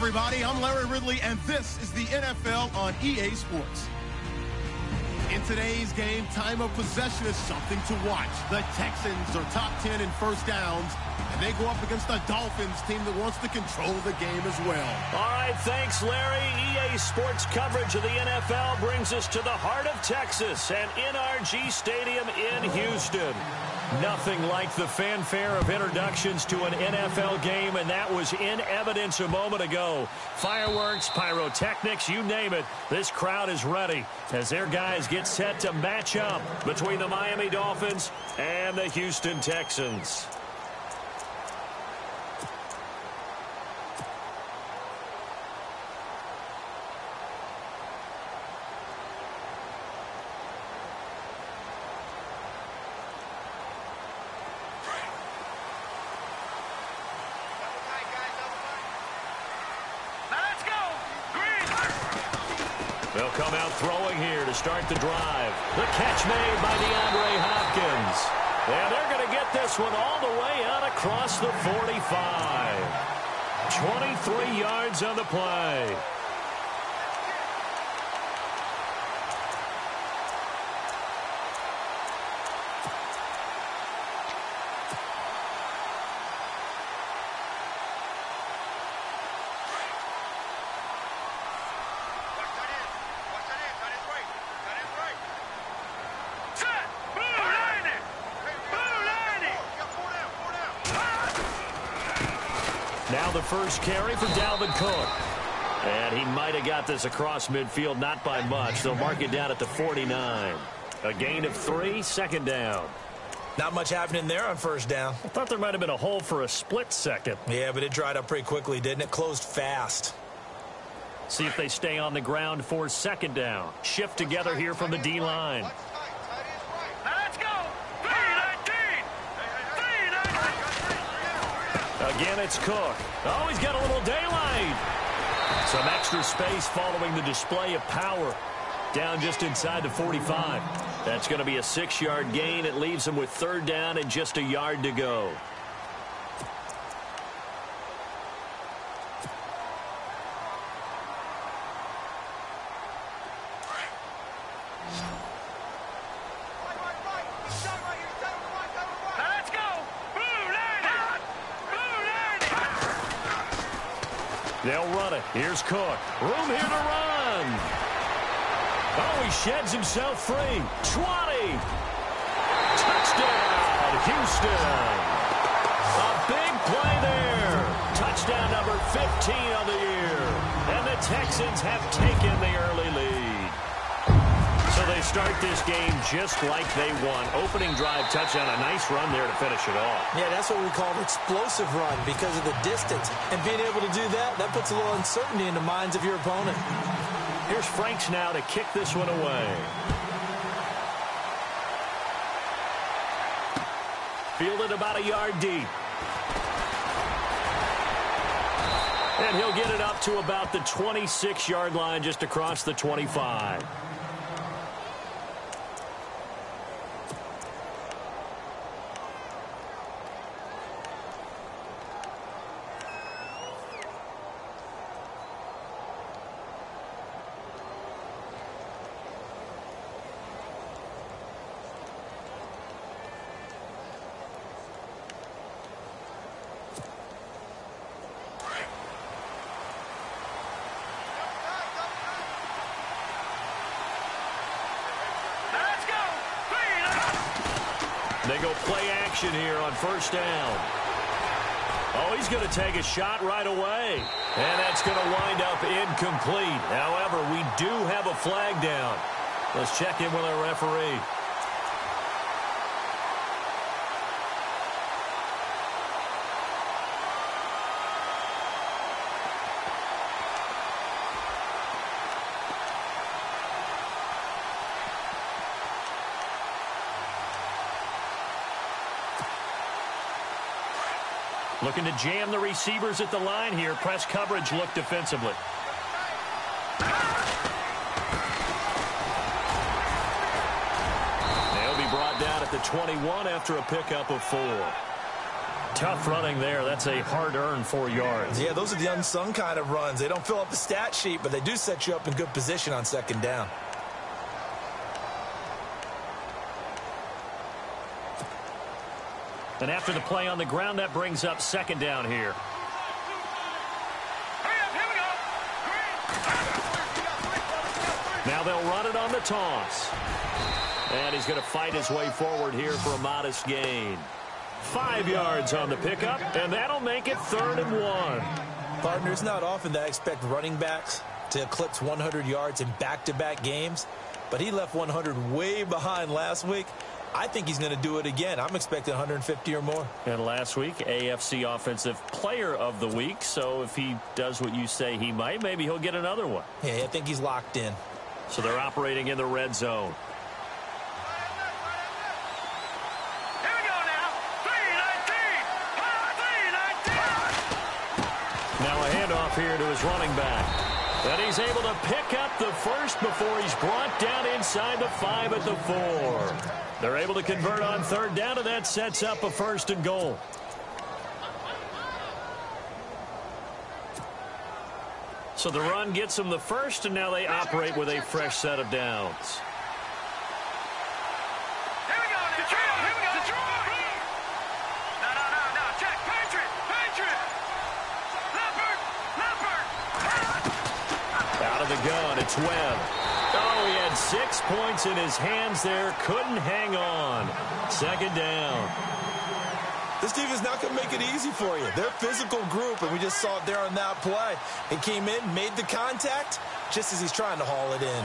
everybody. I'm Larry Ridley, and this is the NFL on EA Sports. In today's game, time of possession is something to watch. The Texans are top 10 in first downs, and they go up against the Dolphins team that wants to control the game as well. All right, thanks, Larry. EA Sports coverage of the NFL brings us to the heart of Texas and NRG Stadium in Houston. Nothing like the fanfare of introductions to an NFL game, and that was in evidence a moment ago. Fireworks, pyrotechnics, you name it. This crowd is ready as their guys get set to match up between the Miami Dolphins and the Houston Texans. They'll come out throwing here to start the drive. The catch made by DeAndre Hopkins. And they're going to get this one all the way out across the 45. 23 yards on the play. Now the first carry for Dalvin Cook. And he might have got this across midfield, not by much. They'll mark it down at the 49. A gain of 3, second down. Not much happening there on first down. I thought there might have been a hole for a split second. Yeah, but it dried up pretty quickly, didn't it? Closed fast. See if they stay on the ground for second down. Shift together here from the D-line. Let's go! 3-19! Again, it's Cook. Oh, he's got a little daylight. Some extra space following the display of power. Down just inside the 45. That's going to be a 6-yard gain. It leaves him with third down and just a yard to go. They'll run it. Here's Cook. Room here to run. Oh, he sheds himself free. 20. Touchdown, Houston. A big play there. Touchdown number 15 of the year. And the Texans have taken the early lead. So they start this game just like they won. Opening drive touchdown, a nice run there to finish it off. Yeah, that's what we call an explosive run because of the distance. And being able to do that, that puts a little uncertainty in the minds of your opponent. Here's Franks now to kick this one away. Fielded about a yard deep. And he'll get it up to about the 26-yard line just across the 25. They go play action here on first down. Oh, he's going to take a shot right away. And that's going to wind up incomplete. However, we do have a flag down. Let's check in with our referee. Looking to jam the receivers at the line here. Press coverage look defensively. They'll be brought down at the 21 after a pickup of 4. Tough running there. That's a hard-earned 4 yards. Yeah, those are the unsung kind of runs. They don't fill up the stat sheet, but they do set you up in good position on second down. And after the play on the ground, that brings up second down here. Now they'll run it on the toss. And he's going to fight his way forward here for a modest gain. 5 yards on the pickup, and that'll make it 3rd and 1. Partner, it's not often that I expect running backs to eclipse 100 yards in back-to-back games, but he left 100 way behind last week. I think he's going to do it again. I'm expecting 150 or more. And last week, AFC Offensive Player of the Week. So if he does what you say he might, maybe he'll get another one. Yeah, I think he's locked in. So they're operating in the red zone. Here we go now. 3-19. Now a handoff here to his running back. And he's able to pick up the first before he's brought down inside the 5 at the 4. They're able to convert on 3rd down, and that sets up a 1st and goal. So the run gets them the first, and now they operate with a fresh set of downs. Here we go, Detroit. Here we go, Detroit. No. Check. Patriot. Leopard. Out of the gun, it's Webb. Oh, he had 6 points in his hands there. Couldn't hang on. 2nd down. This team is not going to make it easy for you. They're a physical group, and we just saw it there on that play. He came in, made the contact, just as he's trying to haul it in.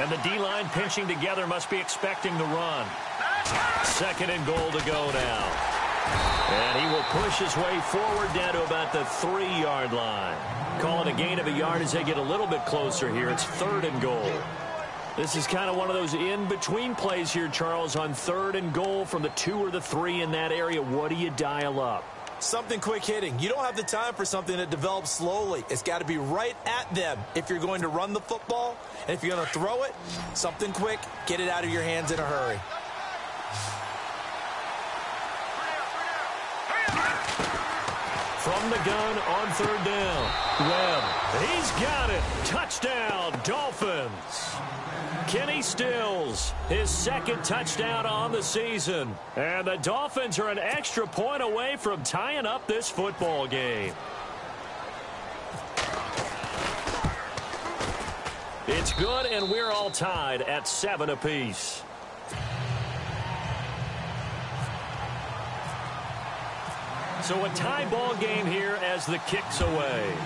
And the D-line pinching together must be expecting the run. 2nd and goal to go now. And he will push his way forward down to about the 3-yard line. Call it a gain of a yard as they get a little bit closer here. It's 3rd and goal. This is kind of one of those in-between plays here, Charles, on 3rd and goal from the 2 or the 3 in that area. What do you dial up? Something quick hitting. You don't have the time for something that develops slowly. It's got to be right at them if you're going to run the football. And if you're going to throw it, something quick, get it out of your hands in a hurry. From the gun on 3rd down. Webb, he's got it. Touchdown, Dolphins. Kenny Stills, his 2nd touchdown on the season. And the Dolphins are an extra point away from tying up this football game. It's good, and we're all tied at 7 apiece. So a tie ball game here as the kick's away.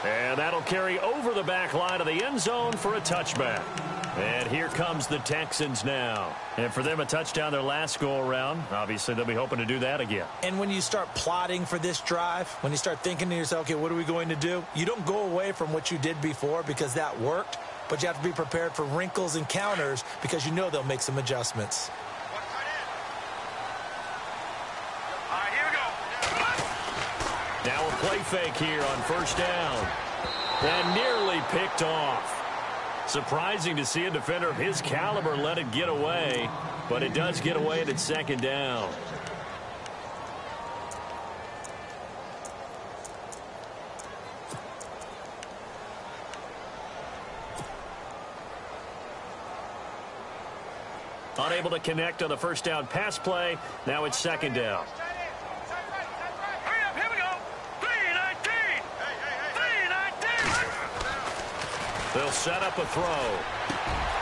And that'll carry over the back line of the end zone for a touchback. And here comes the Texans now. And for them, a touchdown their last go-around. Obviously, they'll be hoping to do that again. And when you start plotting for this drive, when you start thinking to yourself, okay, what are we going to do? You don't go away from what you did before because that worked. But you have to be prepared for wrinkles and counters because you know they'll make some adjustments. All right, here we go. Now a play fake here on 1st down. And nearly picked off. Surprising to see a defender of his caliber let it get away. But it does get away at 2nd down. Unable to connect on the 1st down pass play. Now it's 2nd down. Hurry up, here we go. 3-19. 3-19. They'll set up a throw.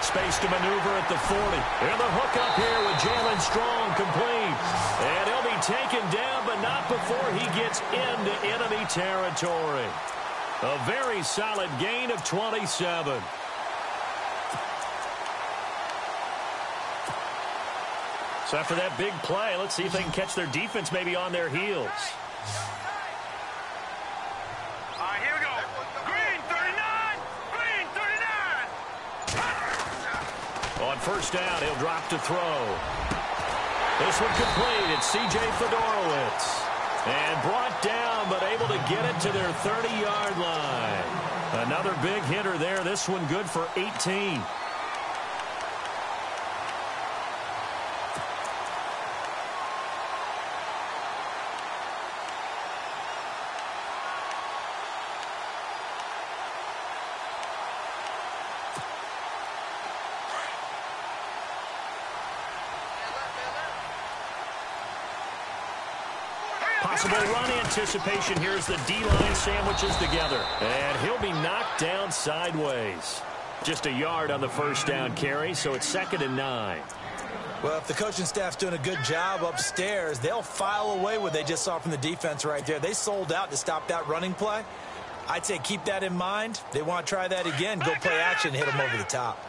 Space to maneuver at the 40. And the hookup here with Jalen Strong complete. And he'll be taken down, but not before he gets into enemy territory. A very solid gain of 27. So after that big play, let's see if they can catch their defense maybe on their heels. All right, here we go. Green 39. Green 39. On 1st down, he'll drop to throw. This one complete. It's C.J. Fedorowicz. And brought down, but able to get it to their 30-yard line. Another big hitter there. This one good for 18. Possible run anticipation here as the D-line sandwiches together. And he'll be knocked down sideways. Just a yard on the first down carry, so it's 2nd and 9. Well, if the coaching staff's doing a good job upstairs, they'll file away what they just saw from the defense right there. They sold out to stop that running play. I'd say keep that in mind. They want to try that again. Go play action, hit them over the top.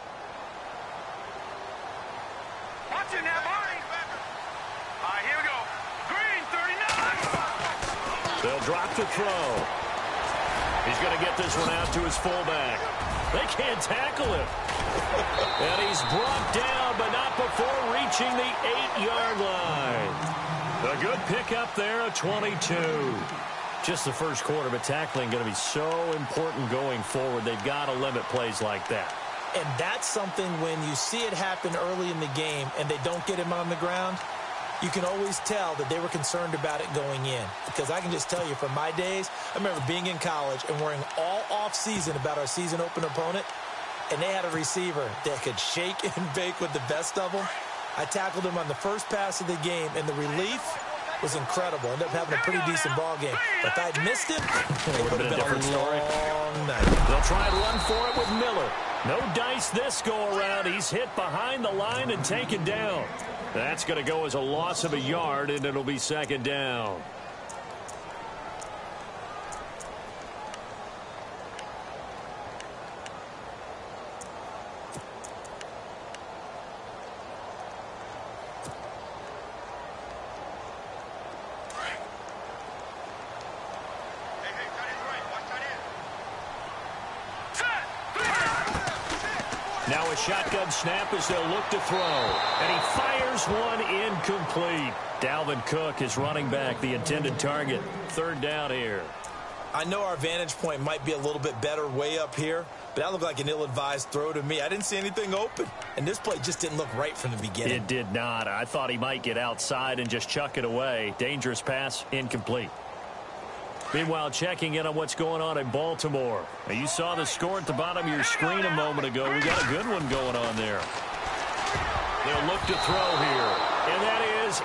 Watch it now, Barney. All right, here we go. Green, 39. They'll drop to throw. He's going to get this one out to his fullback. They can't tackle him. And he's brought down, but not before reaching the 8-yard line. A good pickup there, a 22. Just the first quarter, but tackling going to be so important going forward. They've got to limit plays like that. And that's something when you see it happen early in the game and they don't get him on the ground, you can always tell that they were concerned about it going in. Because I can just tell you from my days, I remember being in college and worrying all off-season about our season open opponent, and they had a receiver that could shake and bake with the best of them. I tackled him on the first pass of the game, and the relief was incredible. Ended up having a pretty decent ball game. But if I'd missed him, it would have been a different story. Long night. They'll try and run for it with Miller. No dice this go-around. He's hit behind the line and taken down. That's going to go as a loss of a yard, and it'll be 2nd down. Now a shotgun snap as they'll look to throw. And he fires one incomplete. Dalvin Cook is running back, the intended target. 3rd down here. I know our vantage point might be a little bit better way up here, but that looked like an ill-advised throw to me. I didn't see anything open, and this play just didn't look right from the beginning. It did not. I thought he might get outside and just chuck it away. Dangerous pass, incomplete. Meanwhile, checking in on what's going on in Baltimore. Now, you saw the score at the bottom of your screen a moment ago. We got a good one going on there. They'll look to throw here, and that is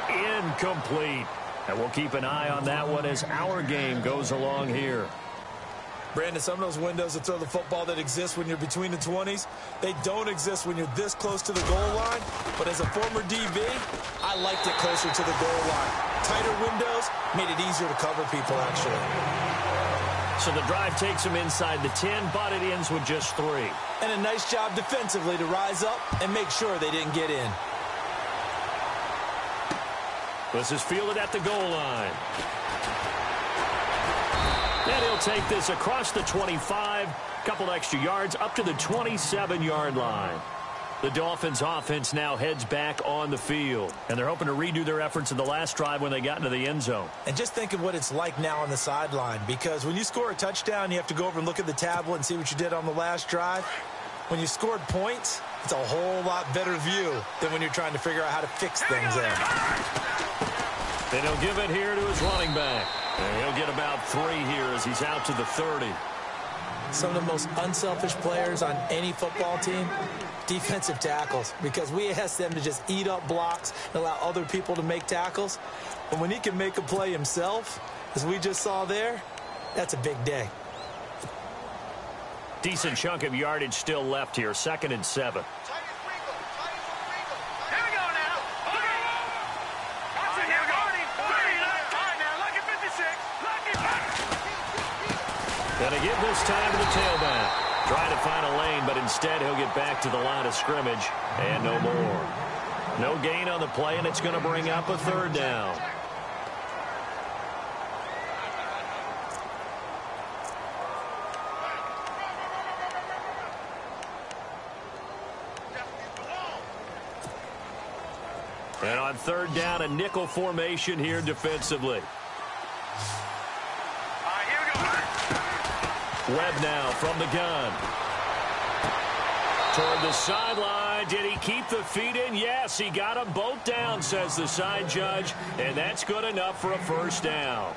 incomplete. And we'll keep an eye on that one as our game goes along here. Brandon, some of those windows to throw the football that exist when you're between the 20s, they don't exist when you're this close to the goal line. But as a former DB, I liked it closer to the goal line. Tighter windows made it easier to cover people, actually. So the drive takes them inside the 10, but it ends with just 3. And a nice job defensively to rise up and make sure they didn't get in. This is fielded at the goal line. And he'll take this across the 25, couple extra yards up to the 27-yard line. The Dolphins offense now heads back on the field, and they're hoping to redo their efforts in the last drive when they got into the end zone. And just think of what it's like now on the sideline, because when you score a touchdown, you have to go over and look at the tablet and see what you did on the last drive. When you scored points, it's a whole lot better view than when you're trying to figure out how to fix things there. And he'll give it here to his running back. And he'll get about 3 here as he's out to the 30. Some of the most unselfish players on any football team, defensive tackles, because we ask them to just eat up blocks and allow other people to make tackles. But when he can make a play himself, as we just saw there, that's a big day. Decent chunk of yardage still left here, 2nd and 7. Going to give this time to the tailback. Trying to find a lane, but instead he'll get back to the line of scrimmage. And no more. No gain on the play, and it's going to bring up a 3rd down. And on 3rd down, a nickel formation here defensively. Webb now from the gun. Toward the sideline. Did he keep the feet in? Yes, he got them both down, says the side judge. And that's good enough for a first down.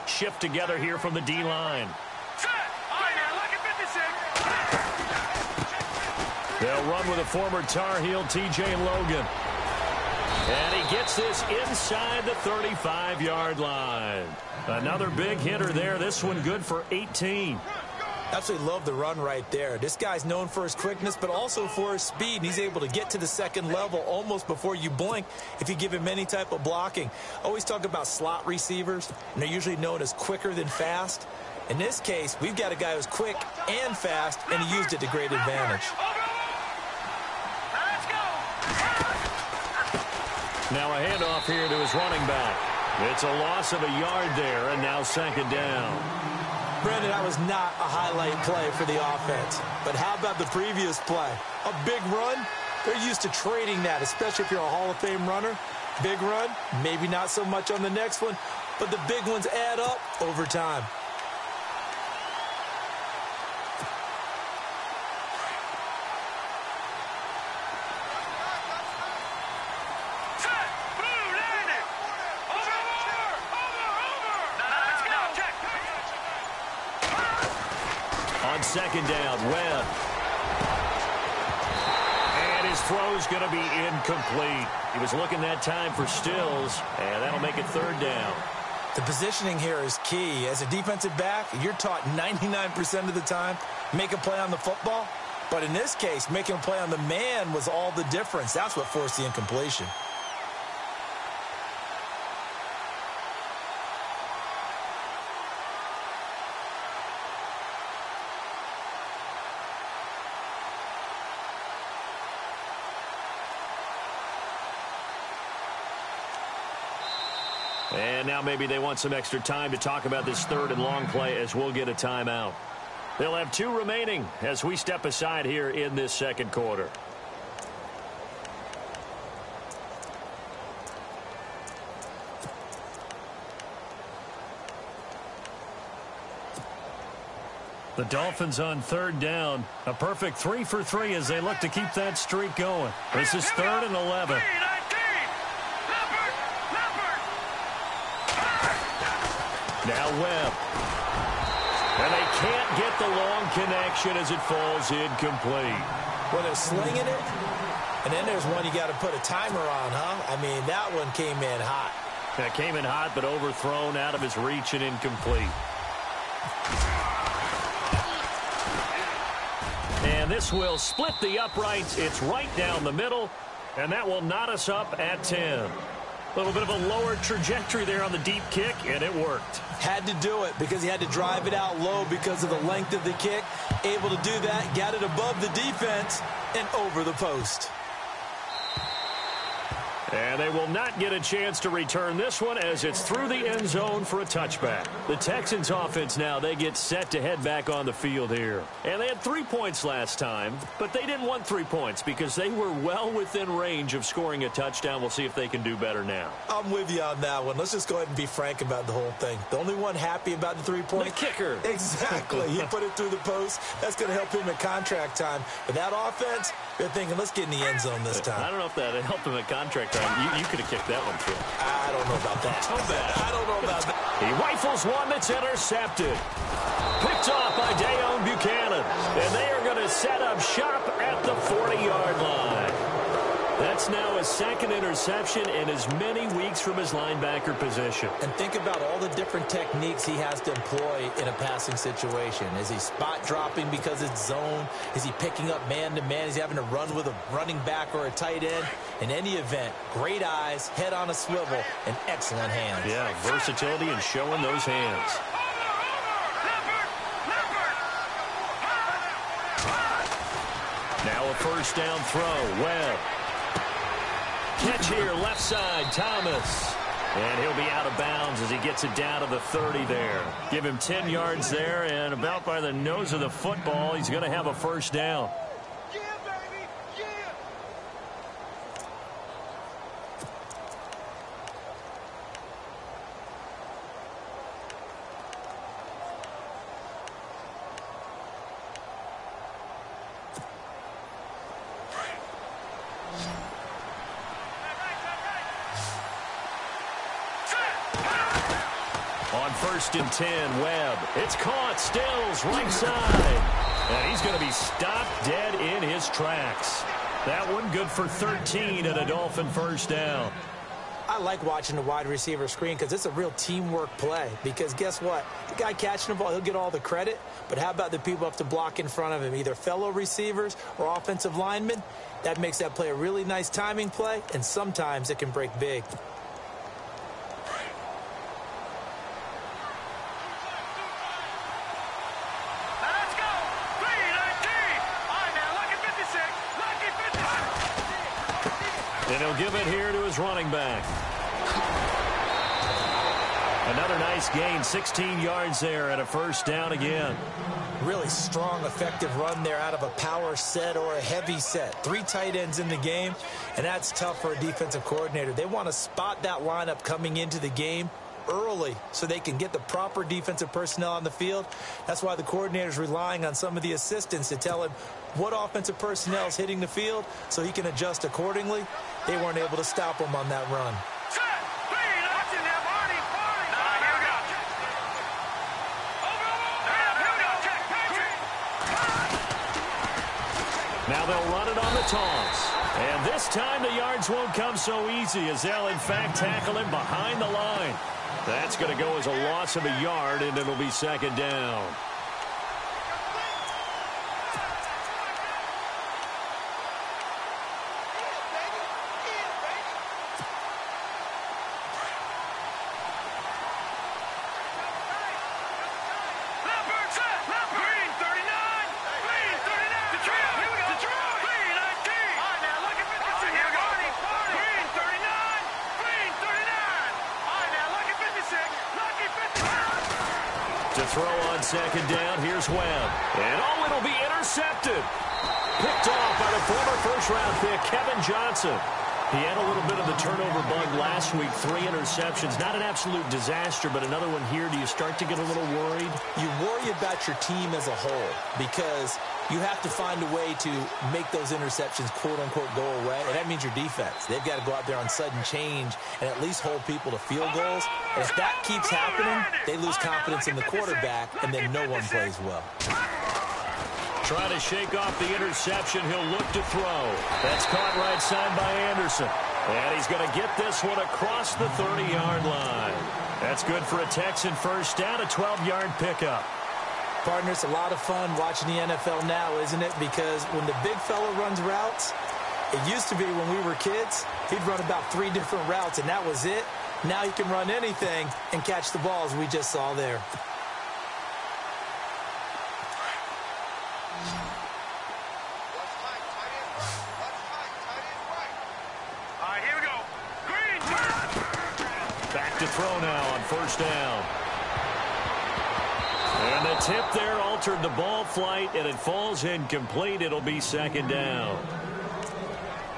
Shift together here from the D-line. They'll run with a former Tar Heel, T.J. Logan. And he gets this inside the 35-yard line. Another big hitter there. This one good for 18. Absolutely love the run right there. This guy's known for his quickness, but also for his speed. And he's able to get to the second level almost before you blink if you give him any type of blocking. Always talk about slot receivers, and they're usually known as quicker than fast. In this case, we've got a guy who's quick and fast, and he used it to great advantage. Now a handoff here to his running back. It's a loss of a yard there, and now second down. Brandon, that was not a highlight play for the offense. But how about the previous play? A big run? They're used to trading that, especially if you're a Hall of Fame runner. Big run, maybe not so much on the next one, but the big ones add up over time. Second down, Webb. And his throw's going to be incomplete. He was looking that time for Stills, and that'll make it third down. The positioning here is key. As a defensive back, you're taught 99% of the time, make a play on the football. But in this case, making a play on the man was all the difference. That's what forced the incompletion. And now maybe they want some extra time to talk about this third and long play as we'll get a timeout. They'll have 2 remaining as we step aside here in this second quarter. The Dolphins on third down. A perfect 3 for 3 as they look to keep that streak going. This is third and 11. Now Webb. And they can't get the long connection as it falls incomplete. Well, they're slinging it, and then there's one you got to put a timer on, huh? I mean, that one came in hot. That came in hot, but overthrown out of his reach and incomplete. And this will split the uprights. It's right down the middle, and that will knot us up at 10. A little bit of a lower trajectory there on the deep kick, and it worked. Had to do it because he had to drive it out low because of the length of the kick. Able to do that, got it above the defense and over the post. And they will not get a chance to return this one as it's through the end zone for a touchback. The Texans offense now, they get set to head back on the field here. And they had 3 points last time, but they didn't want 3 points because they were well within range of scoring a touchdown. We'll see if they can do better now. I'm with you on that one. Let's just go ahead and be frank about the whole thing. The only one happy about the 3 points. The kicker. Exactly. He put it through the post. That's going to help him at contract time. But that offense, they're thinking, let's get in the end zone this time. I don't know if that helped him at contract time. You could have kicked that one through. I don't know about that. So bad. I don't know about that. He rifles one that's intercepted. Picked off by Dayon Buchanan. And they are going to set up shop at the 40-yard line. That's now his second interception in as many weeks from his linebacker position. And think about all the different techniques he has to employ in a passing situation. Is he spot dropping because it's zone? Is he picking up man-to-man? Is he having to run with a running back or a tight end? In any event, great eyes, head on a swivel, and excellent hands. Yeah, versatility and showing those hands. first down throw. Webb. Catch here, left side, Thomas. And he'll be out of bounds as he gets it down to the 30 there. Give him 10 yards there, and about by the nose of the football, he's going to have a first down. Yeah, baby, yeah. On 1st and 10, Webb. It's caught. Stills, right side. And he's going to be stopped dead in his tracks. That one good for 13 and a Dolphin first down. I like watching the wide receiver screen because it's a real teamwork play. Because guess what? The guy catching the ball, he'll get all the credit. But how about the people up to block in front of him, either fellow receivers or offensive linemen? That makes that play a really nice timing play, and sometimes it can break big. And he'll give it here to his running back. Another nice gain, 16 yards there and a first down again. Really strong, effective run there out of a power set or a heavy set. 3 tight ends in the game, and that's tough for a defensive coordinator. They want to spot that lineup coming into the game early so they can get the proper defensive personnel on the field. That's why the coordinator's relying on some of the assistants to tell him what offensive personnel is hitting the field so he can adjust accordingly. They weren't able to stop him on that run. Now they'll run it on the toss. And this time the yards won't come so easy as they'll, in fact, tackle him behind the line. That's going to go as a loss of a yard, and it'll be second down. To throw on second down, here's Webb. And oh, it'll be intercepted. Picked off by the former first-round pick, Kevin Johnson. He had a little bit of the turnover bug last week, 3 interceptions. Not an absolute disaster, but another one here. Do you start to get a little worried? You worry about your team as a whole because you have to find a way to make those interceptions, quote-unquote, go away, and that means your defense. They've got to go out there on sudden change and at least hold people to field goals. And if that keeps happening, they lose confidence in the quarterback, and then no one plays well. Trying to shake off the interception. He'll look to throw. That's caught right side by Anderson. And he's going to get this one across the 30-yard line. That's good for a Texan first down, a 12-yard pickup. Partner, it's a lot of fun watching the NFL now, isn't it? Because when the big fella runs routes, it used to be when we were kids, he'd run about 3 different routes, and that was it. Now he can run anything and catch the ball, as we just saw there. Back to throw now on first down. And the tip there altered the ball flight, and it falls incomplete. It'll be second down.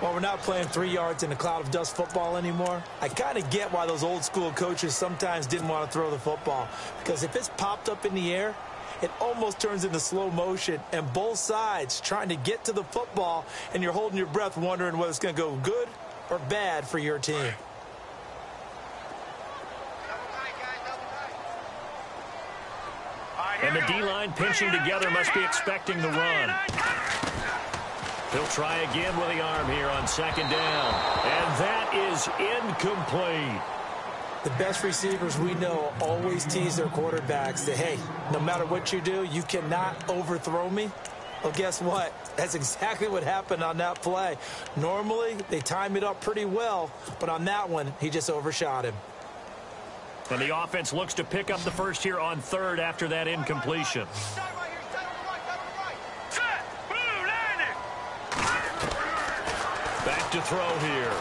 Well, we're not playing 3 yards in a cloud of dust football anymore. I kind of get why those old school coaches sometimes didn't want to throw the football. Because if it's popped up in the air, it almost turns into slow motion, and both sides trying to get to the football, and you're holding your breath wondering whether it's going to go good or bad for your team. And the D-line pinching together must be expecting the run. He'll try again with the arm here on second down. And that is incomplete. The best receivers we know always tease their quarterbacks that, hey, no matter what you do, you cannot overthrow me. Well, guess what? That's exactly what happened on that play. Normally, they time it up pretty well, but on that one, he just overshot him. And the offense looks to pick up the first here on third after that incompletion. Back to throw here.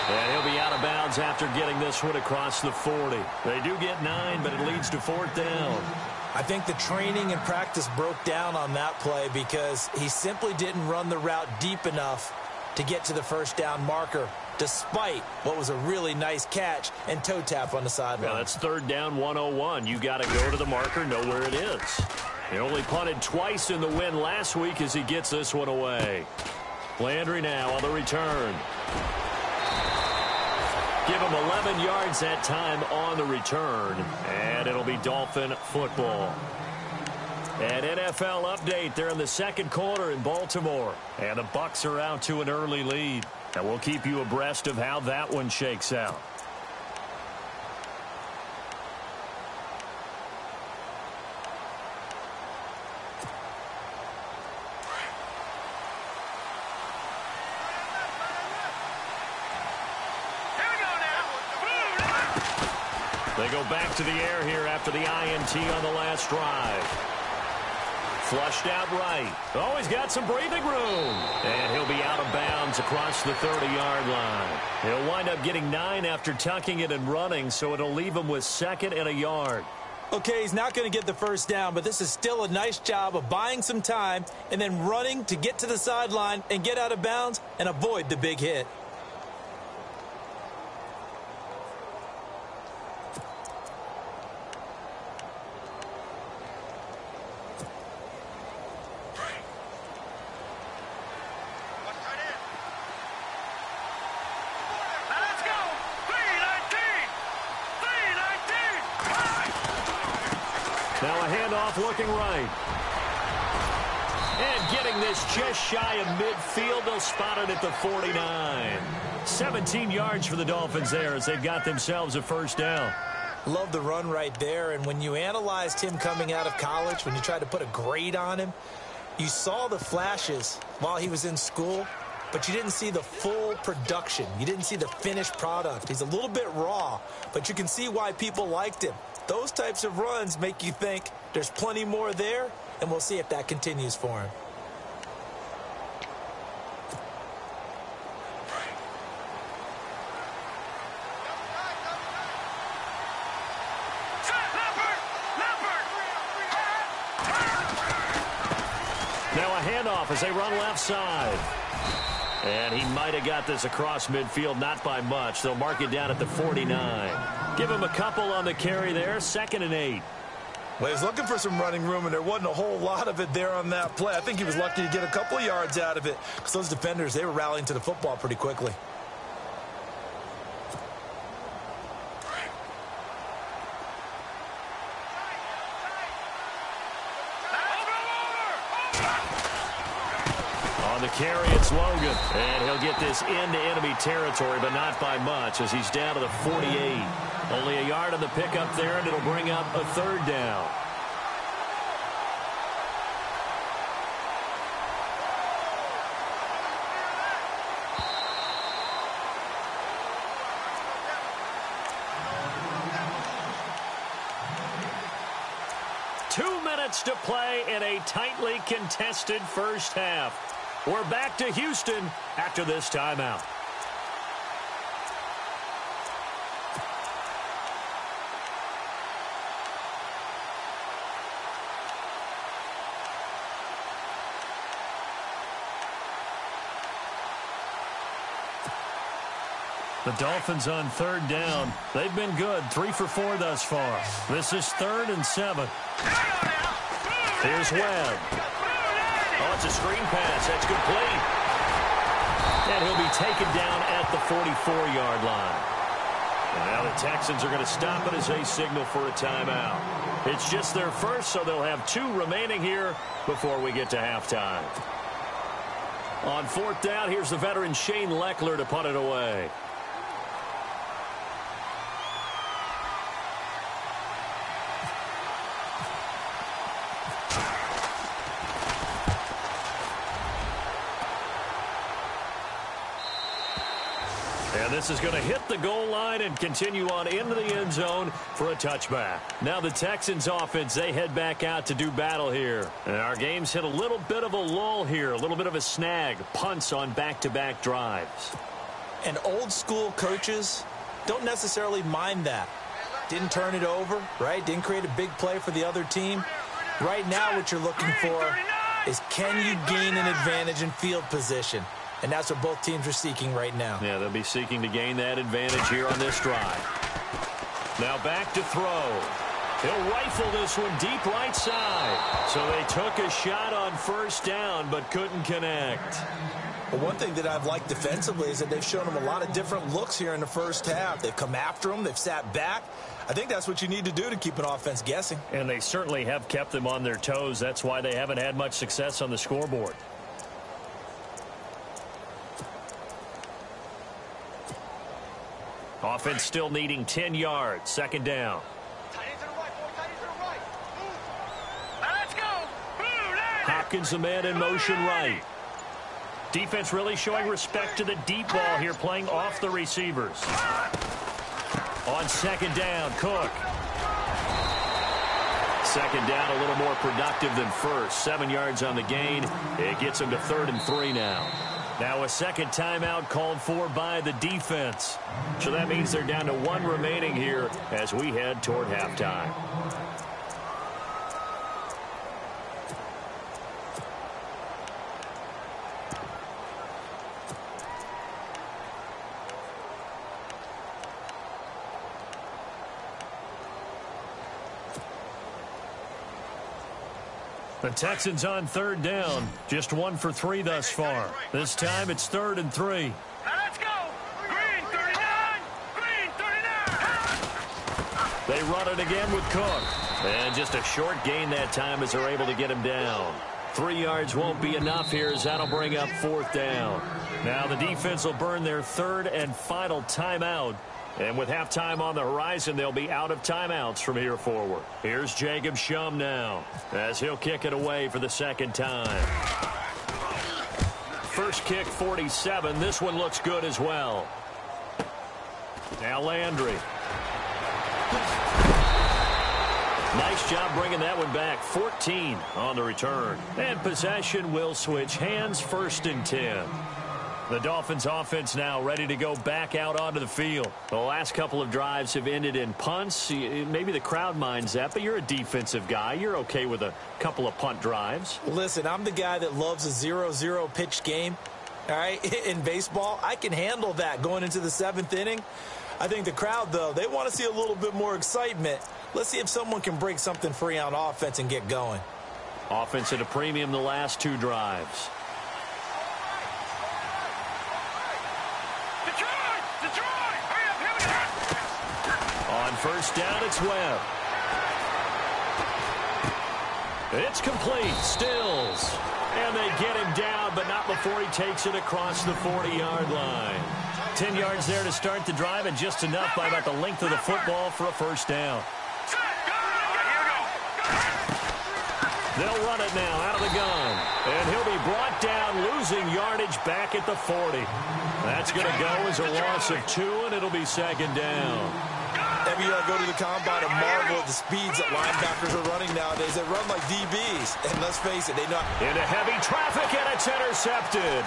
And he'll be out of bounds after getting this one across the 40. They do get 9, but it leads to 4th down. I think the training and practice broke down on that play because he simply didn't run the route deep enough to get to the first down marker, despite what was a really nice catch and toe tap on the sideline. Yeah, that's 3rd down 101. You got to go to the marker, know where it is. He only punted twice in the win last week as he gets this one away. Landry now on the return. Give him 11 yards that time on the return, and it'll be Dolphin football. An NFL update. They're in the second quarter in Baltimore, and the Bucs are out to an early lead. And we'll keep you abreast of how that one shakes out. They go back to the air here after the INT on the last drive. Flushed out right. Oh, he's got some breathing room. And he'll be out of bounds across the 30-yard line. He'll wind up getting 9 after tucking it and running, so it'll leave him with 2nd and a yard. Okay, he's not going to get the first down, but this is still a nice job of buying some time and then running to get to the sideline and get out of bounds and avoid the big hit. Now a handoff looking right. And getting this just shy of midfield. They'll spot it at the 49. 17 yards for the Dolphins there as they've got themselves a first down. Love the run right there. And when you analyzed him coming out of college, when you tried to put a grade on him, you saw the flashes while he was in school, but you didn't see the full production. You didn't see the finished product. He's a little bit raw, but you can see why people liked him. Those types of runs make you think there's plenty more there, and we'll see if that continues for him. Now a handoff as they run left side. And he might have got this across midfield, not by much. They'll mark it down at the 49. Give him a couple on the carry there, 2nd and 8. Well, he was looking for some running room, and there wasn't a whole lot of it there on that play. I think he was lucky to get a couple of yards out of it because those defenders, they were rallying to the football pretty quickly. The carry, it's Logan, and he'll get this into enemy territory, but not by much as he's down to the 48. Only a yard on the pickup there, and it'll bring up a 3rd down. To play in a tightly contested first half. We're back to Houston after this timeout. The Dolphins on 3rd down. They've been good, 3 for 4 thus far. This is 3rd and 7. Here's Webb. Oh, it's a screen pass. That's complete. And he'll be taken down at the 44-yard line. And now the Texans are going to stop it as they signal for a timeout. It's just their first, so they'll have 2 remaining here before we get to halftime. On 4th down, here's the veteran Shane Leckler to punt it away. And this is going to hit the goal line and continue on into the end zone for a touchback. Now the Texans offense, they head back out to do battle here. And our game's hit a little bit of a lull here, a little bit of a snag. Punts on back-to-back drives. And old school coaches don't necessarily mind that. Didn't turn it over, right? Didn't create a big play for the other team. Right now what you're looking for is, can you gain an advantage in field position? And that's what both teams are seeking right now. Yeah, they'll be seeking to gain that advantage here on this drive. Now back to throw. He'll rifle this one deep right side. So they took a shot on first down but couldn't connect. Well, one thing that I've liked defensively is that they've shown them a lot of different looks here in the first half. They've come after them. They've sat back. I think that's what you need to do to keep an offense guessing. And they certainly have kept them on their toes. That's why they haven't had much success on the scoreboard. Offense still needing 10 yards. Second down. Let's go. Hopkins the man in motion right. Defense really showing respect to the deep ball here, playing off the receivers. On second down, Cook. Second down a little more productive than first. 7 yards on the gain. It gets them to 3rd and 3 now. Now a second timeout called for by the defense. So that means they're down to 1 remaining here as we head toward halftime. The Texans on 3rd down. Just 1 for 3 thus far. This time it's 3rd and 3. Now let's go. Green 39. Green 39. They run it again with Cook. And just a short gain that time as they're able to get him down. 3 yards won't be enough here as that'll bring up 4th down. Now the defense will burn their 3rd and final timeout. And with halftime on the horizon, they'll be out of timeouts from here forward. Here's Jacob Shum now as he'll kick it away for the second time. First kick, 47. This one looks good as well. Now Landry. Nice job bringing that one back. 14 on the return. And possession will switch hands, 1st and 10. The Dolphins offense now ready to go back out onto the field. The last couple of drives have ended in punts. Maybe the crowd minds that, but you're a defensive guy. You're okay with a couple of punt drives. Listen, I'm the guy that loves a 0-0 pitch game. All right, in baseball, I can handle that going into the 7th inning. I think the crowd, though, they want to see a little bit more excitement. Let's see if someone can break something free on offense and get going. Offense at a premium the last 2 drives. On first down, it's Webb. It's complete. Stills. And they get him down, but not before he takes it across the 40-yard line. 10 yards there to start the drive, and just enough by about the length of the football for a first down. They'll run it now out of the gun. And he'll be brought down, losing yardage back at the 40. That's going to go as a loss of 2, and it'll be second down. Every year I go to the combine and marvel at the speeds that linebackers are running nowadays. They run like DBs. And let's face it, they know. Into heavy traffic, and it's intercepted.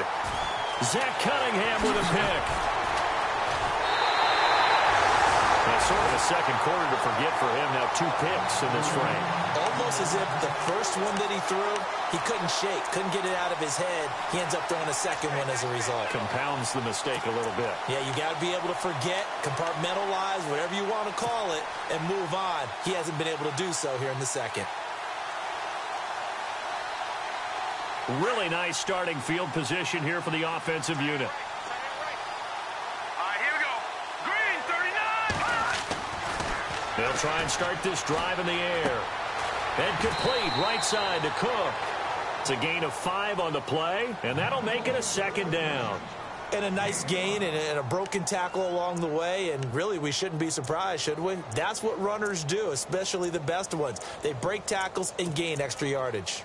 Zach Cunningham with a pick. That's sort of a second quarter to forget for him. Now 2 picks in this frame. Almost as if the first one that he threw, he couldn't shake, couldn't get it out of his head. He ends up throwing a second one as a result. Compounds the mistake a little bit. Yeah, you got to be able to forget, compartmentalize, whatever you want to call it, and move on. He hasn't been able to do so here in the second. Really nice starting field position here for the offensive unit. They'll try and start this drive in the air. And complete right side to Cook. It's a gain of 5 on the play, and that'll make it a second down. And a nice gain and a broken tackle along the way, and really we shouldn't be surprised, should we? That's what runners do, especially the best ones. They break tackles and gain extra yardage.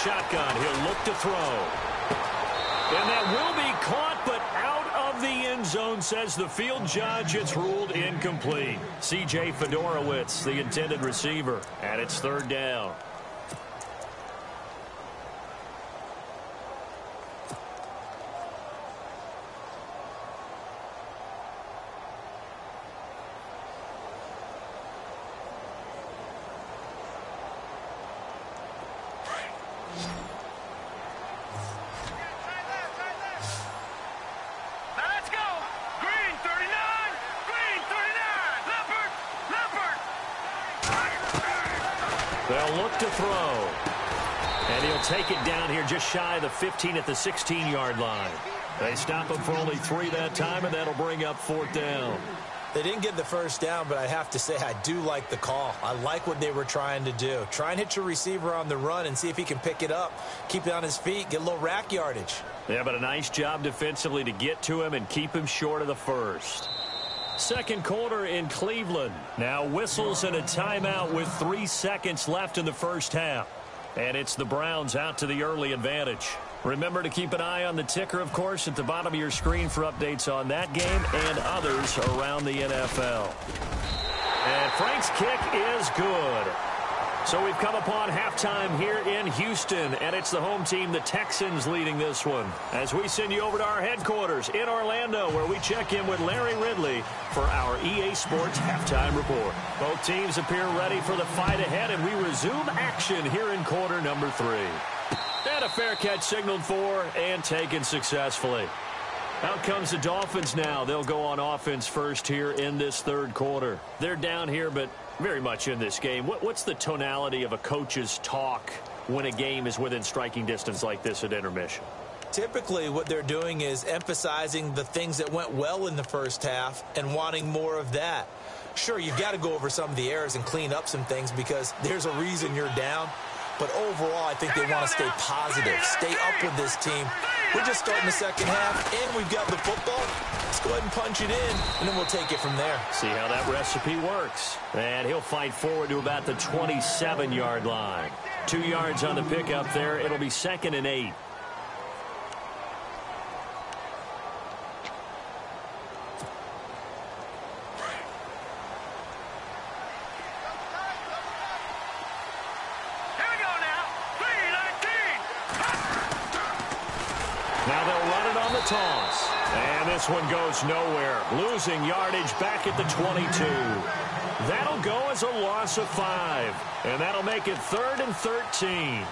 shotgun. He'll look to throw. And that will be caught, but out of the end zone, says the field judge. It's ruled incomplete. C.J. Fedorowicz, the intended receiver, and it's third down. They'll look to throw. And he'll take it down here just shy of the 15 at the 16-yard line. They stop him for only 3 that time, and that'll bring up fourth down. They didn't get the first down, but I have to say I do like the call. I like what they were trying to do. Try and hit your receiver on the run and see if he can pick it up, keep it on his feet, get a little rack yardage. Yeah, but a nice job defensively to get to him and keep him short of the first. Second quarter in Cleveland. Now whistles and a timeout with 3 seconds left in the first half. And it's the Browns out to the early advantage. Remember to keep an eye on the ticker, of course, at the bottom of your screen for updates on that game and others around the NFL. And Frank's kick is good. So we've come upon halftime here in Houston, and it's the home team, the Texans, leading this one. As we send you over to our headquarters in Orlando, where we check in with Larry Ridley for our EA Sports halftime report. Both teams appear ready for the fight ahead, and we resume action here in quarter number 3. And a fair catch signaled for and taken successfully. Out comes the Dolphins now. They'll go on offense first here in this third quarter. They're down here, but very much in this game. What's the tonality of a coach's talk when a game is within striking distance like this at intermission? Typically, what they're doing is emphasizing the things that went well in the first half and wanting more of that. Sure, you've got to go over some of the errors and clean up some things because there's a reason you're down. But overall, I think they want to stay positive, stay up with this team. We're just starting the second half, and we've got the football. Let's go ahead and punch it in, and then we'll take it from there. See how that recipe works. And he'll fight forward to about the 27-yard line. 2 yards on the pickup there. It'll be 2nd and 8. Now they'll run it on the toss. And this one goes nowhere. Losing yardage back at the 22. That'll go as a loss of 5. And that'll make it 3rd and 13.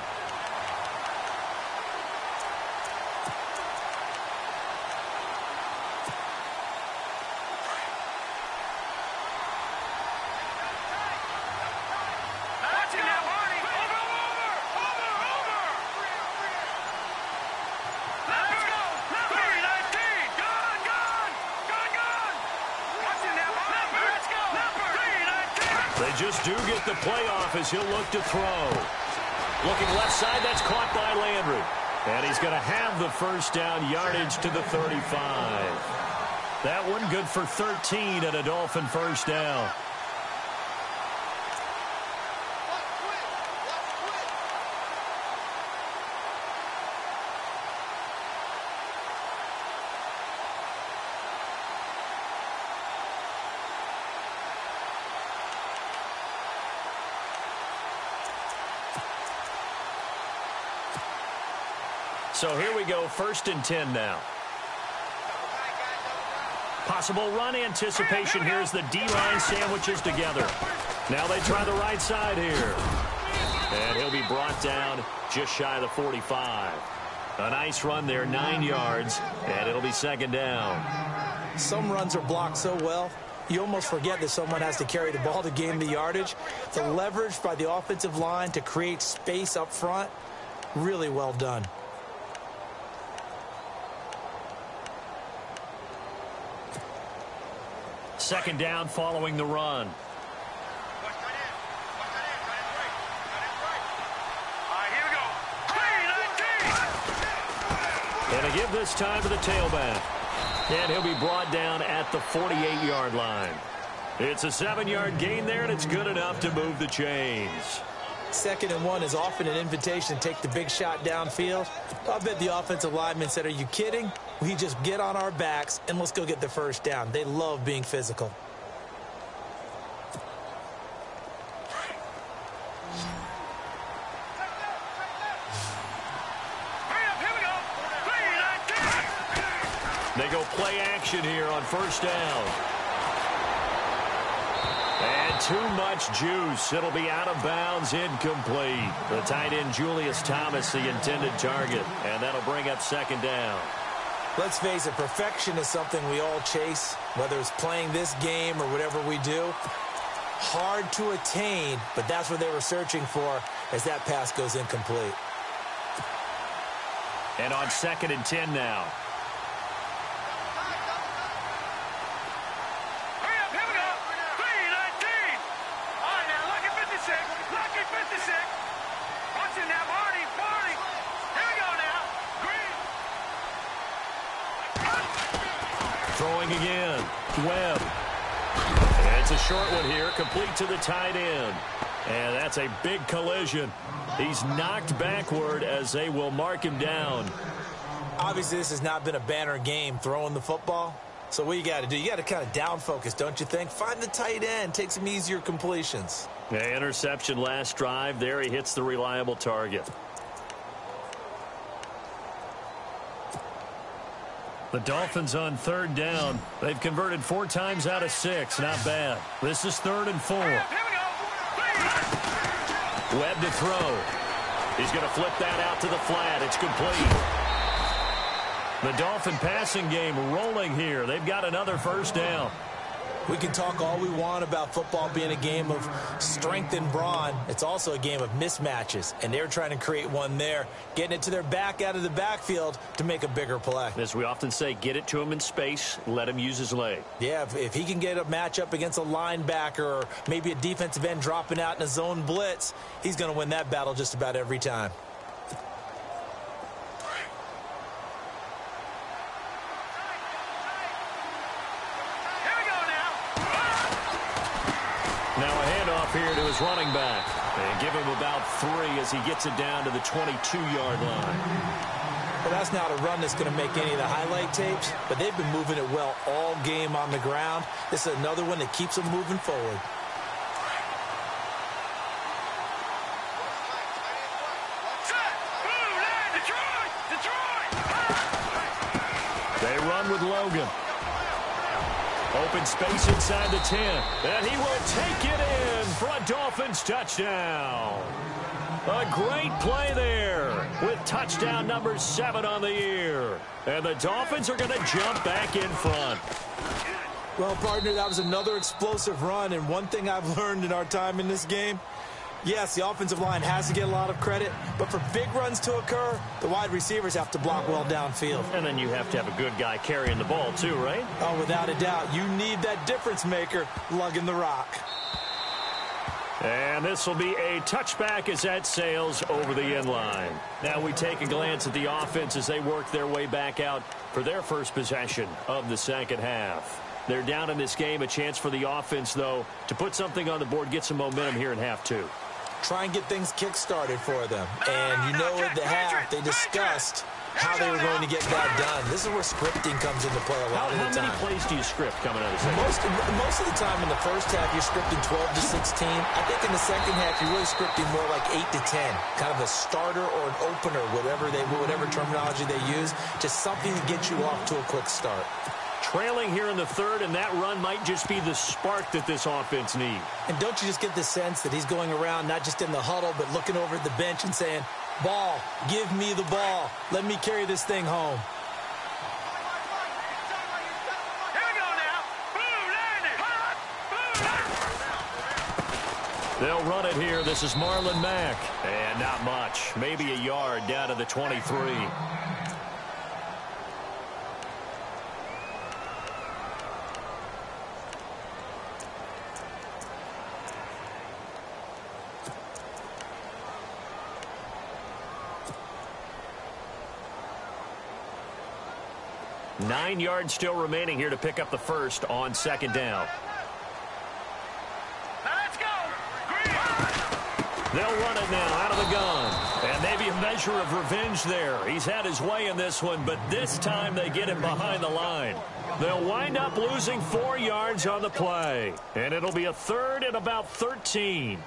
They just do get the playoff as he'll look to throw. Looking left side, that's caught by Landry. And he's going to have the first down, yardage to the 35. That one good for 13 and a Dolphin first down. So here we go, 1st and 10 now. Possible run anticipation here as the D-line sandwiches together. Now they try the right side here. And he'll be brought down just shy of the 45. A nice run there, 9 yards, and it'll be 2nd down. Some runs are blocked so well, you almost forget that someone has to carry the ball to gain the yardage. The leverage by the offensive line to create space up front, really well done. Second down following the run. And a give this time to the tailback. And he'll be brought down at the 48-yard line. It's a 7-yard gain there, and it's good enough to move the chains. 2nd and 1 is often an invitation to take the big shot downfield. I bet the offensive lineman said, are you kidding? We just get on our backs and let's go get the first down. They love being physical. They go play action here on 1st down. And too much juice. It'll be out of bounds, incomplete. The tight end Julius Thomas, the intended target. And that'll bring up 2nd down. Let's face it, perfection is something we all chase, whether it's playing this game or whatever we do. Hard to attain, but that's what they were searching for as that pass goes incomplete. And on 2nd and 10 now. Throwing again. Webb. And it's a short one here, complete to the tight end. And that's a big collision. He's knocked backward as they will mark him down. Obviously, this has not been a banner game throwing the football. So what you got to do, you got to kind of down focus, don't you think? Find the tight end, take some easier completions. Yeah, interception last drive. There he hits the reliable target. The Dolphins on 3rd down. They've converted 4 times out of 6. Not bad. This is 3rd and 4. Webb to throw. He's going to flip that out to the flat. It's complete. The Dolphin passing game rolling here. They've got another 1st down. We can talk all we want about football being a game of strength and brawn. It's also a game of mismatches, and they're trying to create one there, getting it to their back out of the backfield to make a bigger play. As we often say, get it to him in space, let him use his leg. Yeah, if he can get a matchup against a linebacker or maybe a defensive end dropping out in a zone blitz, he's going to win that battle just about every time. Here to his running back. And give him about 3 as he gets it down to the 22-yard line. Well, that's not a run that's going to make any of the highlight tapes, but they've been moving it well all game on the ground. This is another one that keeps them moving forward. They run with Logan. Open space inside the 10. And he will take it in for a Dolphins touchdown. A great play there with touchdown number 7 on the year. And the Dolphins are going to jump back in front. Well, partner, that was another explosive run. And one thing I've learned in our time in this game, yes, the offensive line has to get a lot of credit, but for big runs to occur, the wide receivers have to block well downfield. And then you have to have a good guy carrying the ball too, right? Oh, without a doubt. You need that difference maker lugging the rock. And this will be a touchback as that sails over the end line. Now we take a glance at the offense as they work their way back out for their first possession of the 2nd half. They're down in this game. A chance for the offense, though, to put something on the board, get some momentum here in half 2. Try and get things kick-started for them. And you know at the half, they discussed how they were going to get that done. This is where scripting comes into play a lot of the time. How many plays do you script coming out of the second? Most of the time in the first half, you're scripting 12 to 16. I think in the second half, you're really scripting more like 8 to 10. Kind of a starter or an opener, whatever terminology they use. Just something to get you off to a quick start. Trailing here in the 3rd, and that run might just be the spark that this offense needs. And don't you just get the sense that he's going around, not just in the huddle, but looking over at the bench and saying, ball, give me the ball. Let me carry this thing home. Here we go now. They'll run it here. This is Marlon Mack. And not much. Maybe a yard down to the 23. Nine yards still remaining here to pick up the first on 2nd down. Now let's go. Green. They'll run it now out of the gun. And maybe a measure of revenge there. He's had his way in this one, but this time they get him behind the line. They'll wind up losing 4 yards on the play. And it'll be a 3rd and about 13.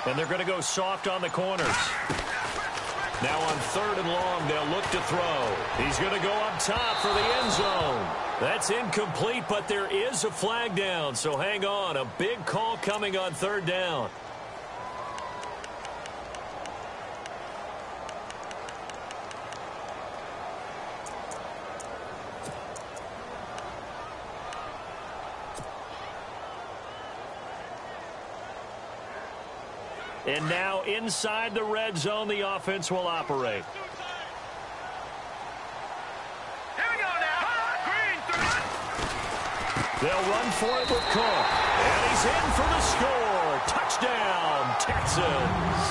And they're going to go soft on the corners. Now on 3rd and long, they'll look to throw. He's going to go up top for the end zone. That's incomplete, but there is a flag down, so hang on. A big call coming on 3rd down. And now inside the red zone, the offense will operate. Here we go now. Green, 3. They'll run for it with Cook. And he's in for the score. Touchdown, Texans.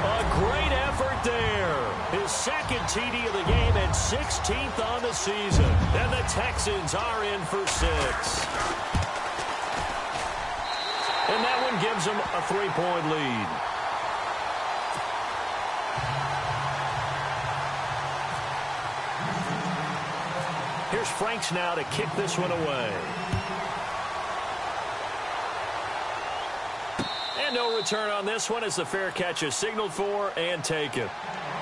A great effort there. His 2nd TD of the game and 16th on the season. And the Texans are in for 6. And that one gives them a 3-point lead. Here's Franks now to kick this one away. And no return on this one as the fair catch is signaled for and taken.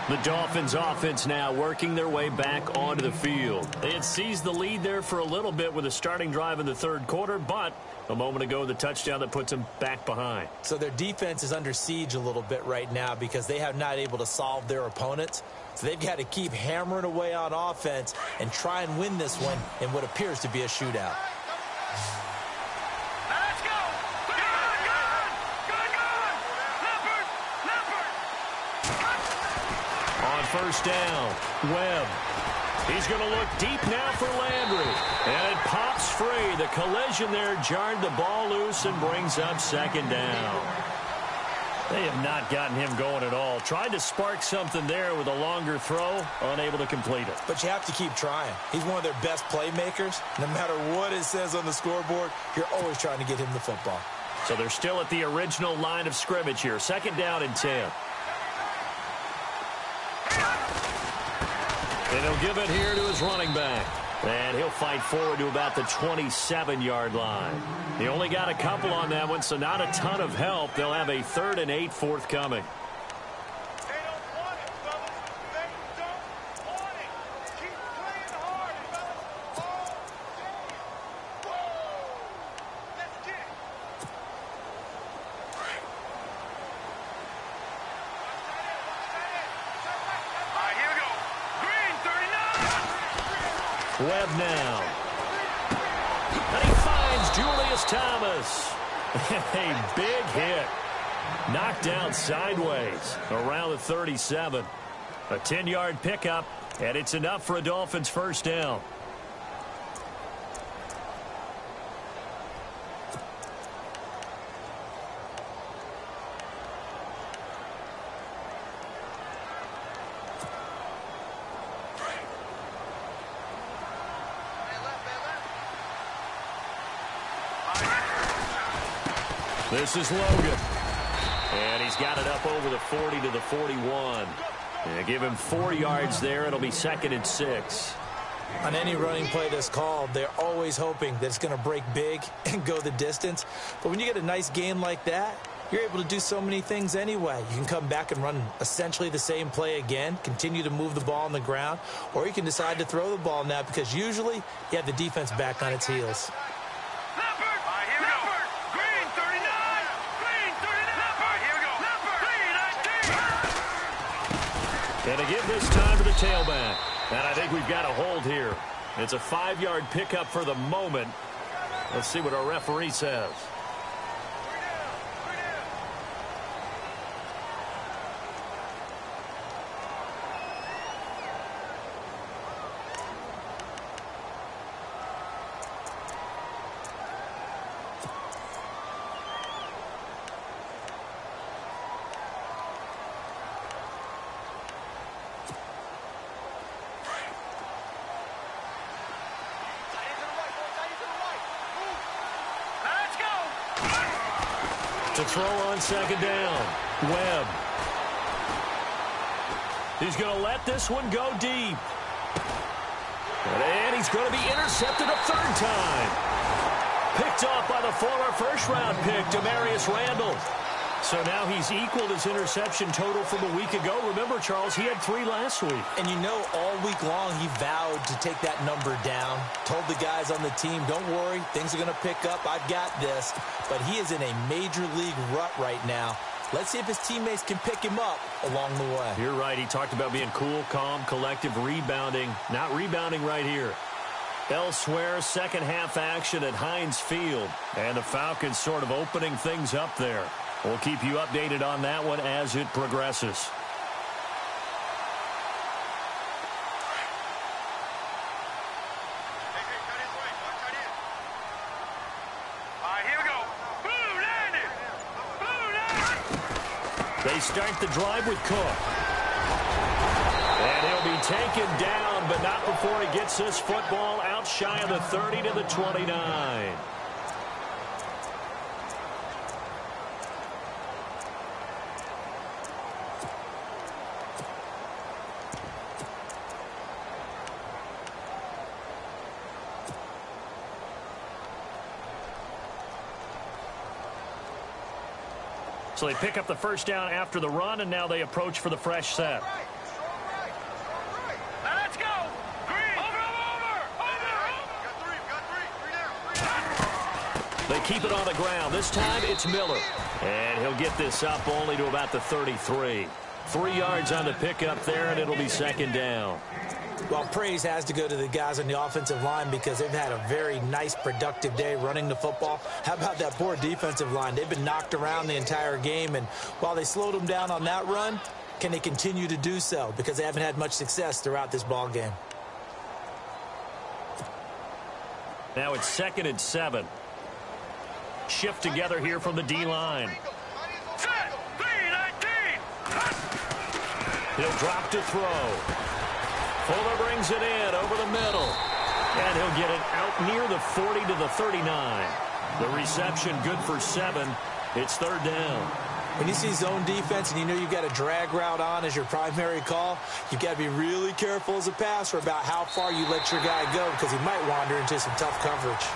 The Dolphins offense now working their way back onto the field. They had seized the lead there for a little bit with a starting drive in the 3rd quarter, but a moment ago, the touchdown that puts them back behind. So their defense is under siege a little bit right now because they have not able to solve their opponents. So they've got to keep hammering away on offense and try and win this one in what appears to be a shootout. Let's go. Good. Leopard. On 1st down, Webb. He's going to look deep now for Landry. And it pops free. The collision there jarred the ball loose and brings up 2nd down. They have not gotten him going at all. Tried to spark something there with a longer throw, unable to complete it. But you have to keep trying. He's one of their best playmakers. No matter what it says on the scoreboard, you're always trying to get him the football. So they're still at the original line of scrimmage here. 2nd down and 10. And he'll give it here to his running back. And he'll fight forward to about the 27-yard line. He only got a couple on that one, so not a ton of help. They'll have a 3rd and 8 forthcoming. They don't want it, fellas. They don't want it. Keep playing hard, fellas. All day. Whoa. Let's get it. All right, here we go. Green, 39. Webb now. And he finds Julius Thomas. A big hit. Knocked down sideways around the 37. A 10-yard pickup, and it's enough for a Dolphins 1st down. This is Logan. And he's got it up over the 40 to the 41. And give him 4 yards there. It'll be 2nd and 6. On any running play that's called, they're always hoping that it's going to break big and go the distance. But when you get a nice game like that, you're able to do so many things anyway. You can come back and run essentially the same play again, continue to move the ball on the ground, or you can decide to throw the ball now because usually you have the defense back on its heels. Leopard. All right, here we go. Green, 39. Green, 39. All right, here we go. Leopard. Green, 19. And to give this time to the tailback. And I think we've got a hold here. It's a 5-yard pickup for the moment. Let's see what our referee says. To throw on second down, Webb. He's going to let this one go deep. And he's going to be intercepted a third time. Picked off by the former first-round pick, Demarius Randall. So now he's equaled his interception total from a week ago. Remember, Charles, he had 3 last week. And you know, all week long he vowed to take that number down. Told the guys on the team, don't worry, things are going to pick up. I've got this. But he is in a major league rut right now. Let's see if his teammates can pick him up along the way. You're right. He talked about being cool, calm, collective, rebounding. Not rebounding right here. Elsewhere, second half action at Heinz Field. And the Falcons sort of opening things up there. We'll keep you updated on that one as it progresses. They start the drive with Cook. And he'll be taken down, but not before he gets this football out shy of the 30 to the 29. So they pick up the first down after the run, and now they approach for the fresh set. Let's go! Green! Over! They keep it on the ground. This time it's Miller. And he'll get this up only to about the 33. 3 yards on the pickup there, and it'll be second down. Well, praise has to go to the guys on the offensive line because they've had a very nice, productive day running the football. How about that poor defensive line? They've been knocked around the entire game, and while they slowed them down on that run, can they continue to do so? Because they haven't had much success throughout this ball game. Now it's 2nd and 7. Shift together here from the D-line. He'll drop to throw. Fuller brings it in over the middle. And he'll get it out near the 40 to the 39. The reception good for 7. It's third down. When you see zone defense and you know you've got a drag route on as your primary call, you've got to be really careful as a passer about how far you let your guy go because he might wander into some tough coverage.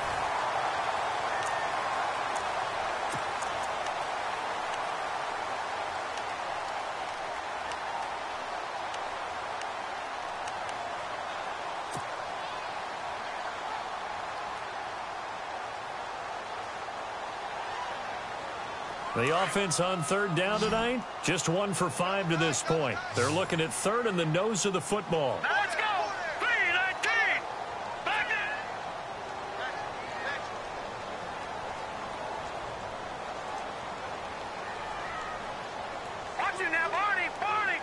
The offense on third down tonight, just 1 for 5 to this point. They're looking at third and the nose of the football. Let's go! 3-19! Back in! Watch it now, Barney! Barney!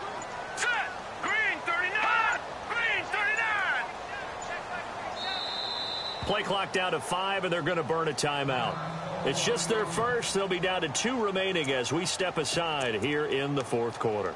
Set! Green 39! Green 39! Play clock down to 5, and they're going to burn a timeout. It's just their first. They'll be down to 2 remaining as we step aside here in the fourth quarter.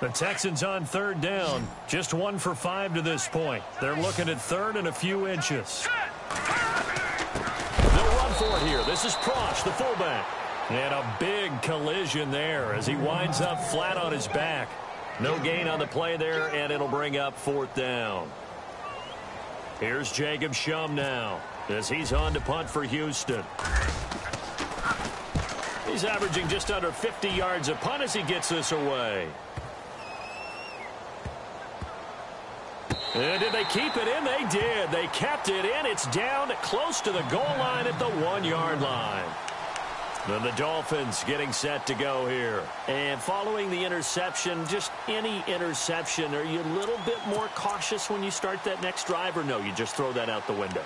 The Texans on third down, just 1 for 5 to this point. They're looking at third and a few inches. They'll run for it here. This is Prosh, the fullback. And a big collision there as he winds up flat on his back. No gain on the play there, and it'll bring up fourth down. Here's Jacob Shum now as he's on to punt for Houston. He's averaging just under 50 yards a punt as he gets this away. And did they keep it in? They did. They kept it in. It's down close to the goal line at the 1-yard line. And the Dolphins getting set to go here. And following the interception, just any interception, are you a little bit more cautious when you start that next drive, or no, you just throw that out the window?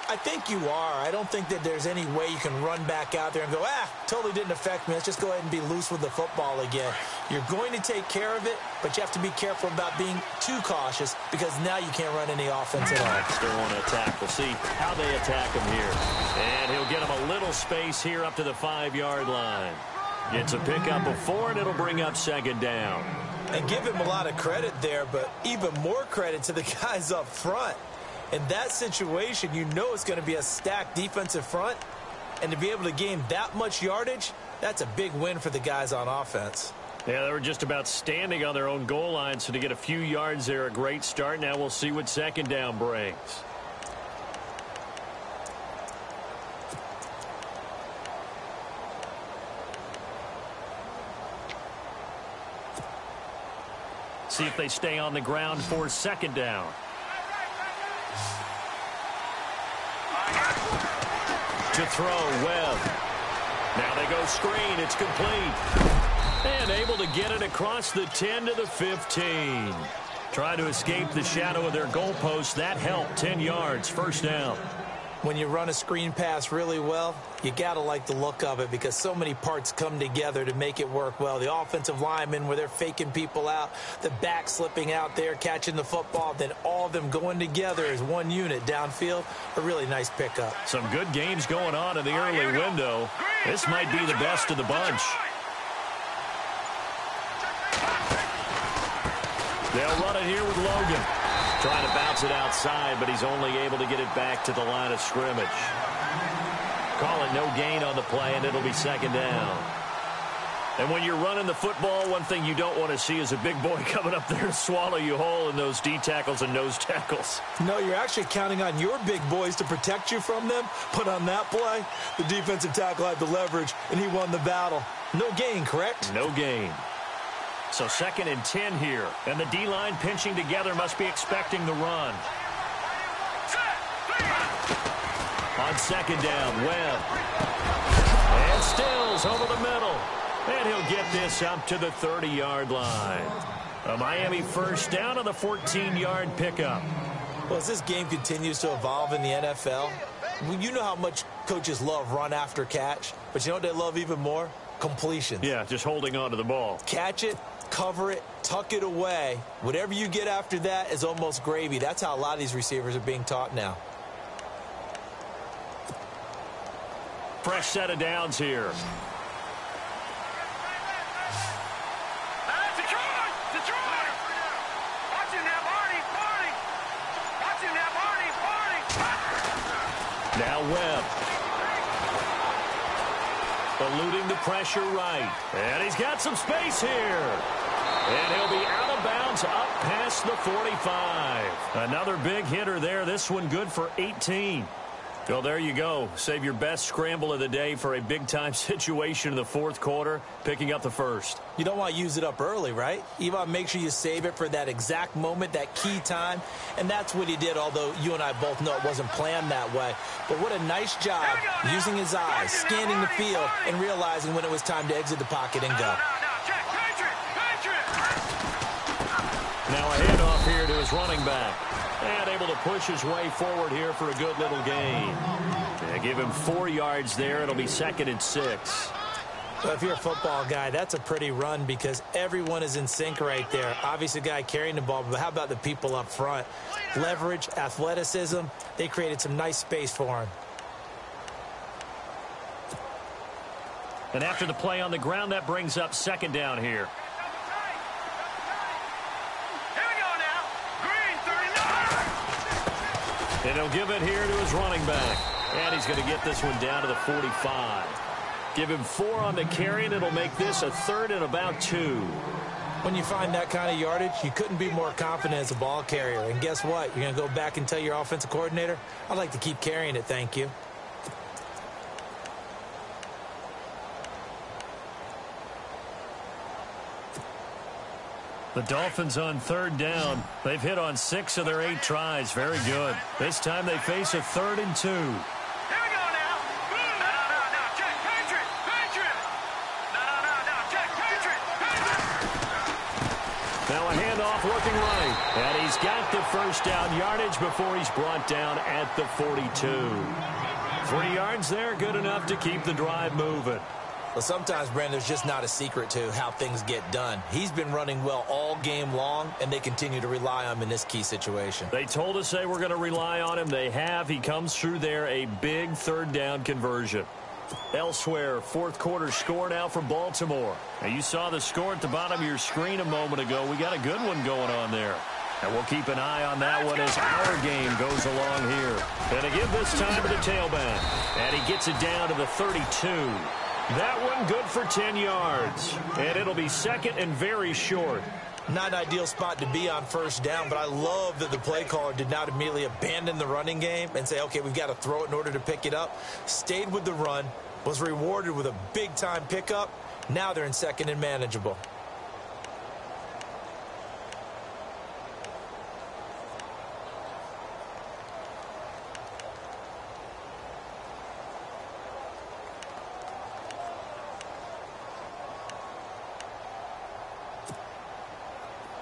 I think you are. I don't think that there's any way you can run back out there and go, totally didn't affect me. Let's just go ahead and be loose with the football again. You're going to take care of it, but you have to be careful about being too cautious because now you can't run any offense at all. Still want to attack. We'll see how they attack him here. And he'll get him a little space here up to the 5-yard line. Gets a pickup of 4, and it'll bring up 2nd down. And give him a lot of credit there, but even more credit to the guys up front. In that situation, you know it's going to be a stacked defensive front. And to be able to gain that much yardage, that's a big win for the guys on offense. Yeah, they were just about standing on their own goal line, so to get a few yards there, a great start. Now we'll see what 2nd down brings. See if they stay on the ground for 2nd down. To throw, Webb. Now they go screen. It's complete. And able to get it across the 10 to the 15. Try to escape the shadow of their goalpost. That helped. 10 yards. 1st down. When you run a screen pass really well, you got to like the look of it because so many parts come together to make it work well. The offensive linemen where they're faking people out, the back slipping out there, catching the football, then all of them going together as one unit downfield. A really nice pickup. Some good games going on in the early window. This might be the best of the bunch. They'll run it here with Logan. Trying to bounce it outside, but he's only able to get it back to the line of scrimmage. Call it no gain on the play, and it'll be 2nd down. And when you're running the football, one thing you don't want to see is a big boy coming up there and swallow you whole in those D tackles and nose tackles. No, you're actually counting on your big boys to protect you from them. But on that play, the defensive tackle had the leverage, and he won the battle. No gain, correct? No gain. So 2nd and 10 here. And the D-line pinching together must be expecting the run. On 2nd down, Webb. And Stills over the middle. And he'll get this up to the 30-yard line. A Miami 1st down on the 14-yard pickup. Well, as this game continues to evolve in the NFL, you know how much coaches love run after catch. But you know what they love even more? Completions. Yeah, just holding on to the ball. Catch it, cover it, tuck it away. Whatever you get after that is almost gravy. That's how a lot of these receivers are being taught now. Fresh set of downs here. Now Webb. Eluding the pressure right. And he's got some space here. And he'll be out of bounds up past the 45. Another big hitter there. This one good for 18. Well, there you go. Save your best scramble of the day for a big-time situation in the 4th quarter, picking up the 1st. You don't want to use it up early, right? You want to make sure you save it for that exact moment, that key time. And that's what he did, although you and I both know it wasn't planned that way. But what a nice job using his eyes, scanning the field, and realizing when it was time to exit the pocket and go. Now a handoff here to his running back. And able to push his way forward here for a good little gain. They give him 4 yards there. It'll be 2nd and 6. Well, if you're a football guy, that's a pretty run because everyone is in sync right there. Obviously, the guy carrying the ball, but how about the people up front? Leverage, athleticism, they created some nice space for him. And after the play on the ground, that brings up 2nd down here. And he'll give it here to his running back. And he's going to get this one down to the 45. Give him 4 on the carry, and it'll make this a 3rd and about 2. When you find that kind of yardage, you couldn't be more confident as a ball carrier. And guess what? You're going to go back and tell your offensive coordinator, I'd like to keep carrying it, thank you. The Dolphins on 3rd down. They've hit on 6 of their 8 tries. Very good. This time they face a 3rd and 2. Here we go now. No, check. Patriot. No, check. Patriot. Now a handoff looking right. And he's got the first down yardage before he's brought down at the 42. 3 yards there, good enough to keep the drive moving. Well, sometimes, Brandon, there's just not a secret to how things get done. He's been running well all game long, and they continue to rely on him in this key situation. They told us they were going to rely on him. They have. He comes through there, a big third down conversion. Elsewhere, fourth quarter score now for Baltimore. Now, you saw the score at the bottom of your screen a moment ago. We got a good one going on there. And we'll keep an eye on that one as our game goes along here. And again this time to the tailback. And he gets it down to the 32. That one good for 10 yards. And it'll be second and very short. Not an ideal spot to be on first down, but I love that the play caller did not immediately abandon the running game and say, okay, we've got to throw it in order to pick it up. Stayed with the run, was rewarded with a big-time pickup. Now they're in second and manageable.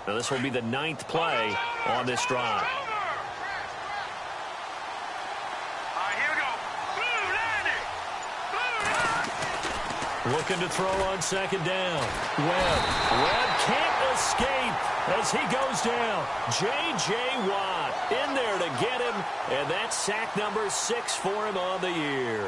Now, this will be the 9th play on this drive. All right, here we go. Looking to throw on second down. Webb can't escape as he goes down. J.J. Watt in there to get him, and that's sack number 6 for him on the year.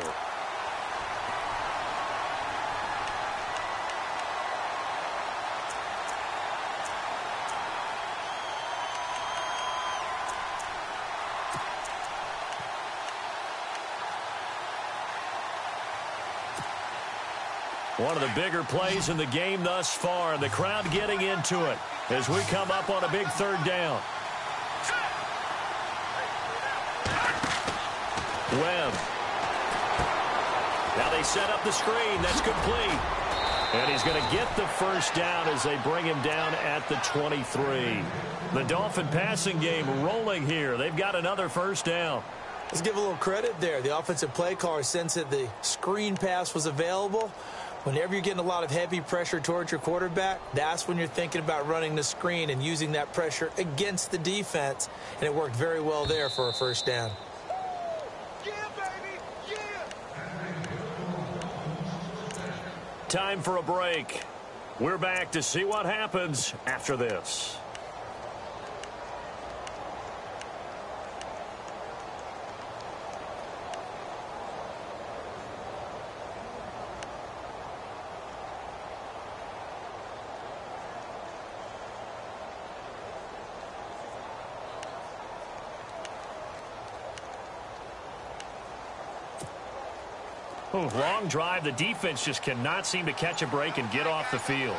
One of the bigger plays in the game thus far, and the crowd getting into it as we come up on a big third down. Webb. Now they set up the screen. That's complete. And he's going to get the first down as they bring him down at the 23. The Dolphin passing game rolling here. They've got another first down. Let's give a little credit there. The offensive play caller sensed that the screen pass was available. Whenever you're getting a lot of heavy pressure towards your quarterback, that's when you're thinking about running the screen and using that pressure against the defense. And it worked very well there for a first down. Yeah, baby. Yeah. Time for a break. We're back to see what happens after this. Long drive. The defense just cannot seem to catch a break and get off the field.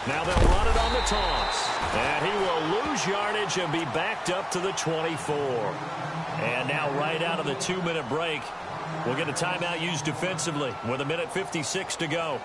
Now they'll run it on the toss. And he will lose yardage and be backed up to the 24. And now right out of the 2-minute break, we'll get a timeout used defensively with 1:56 to go.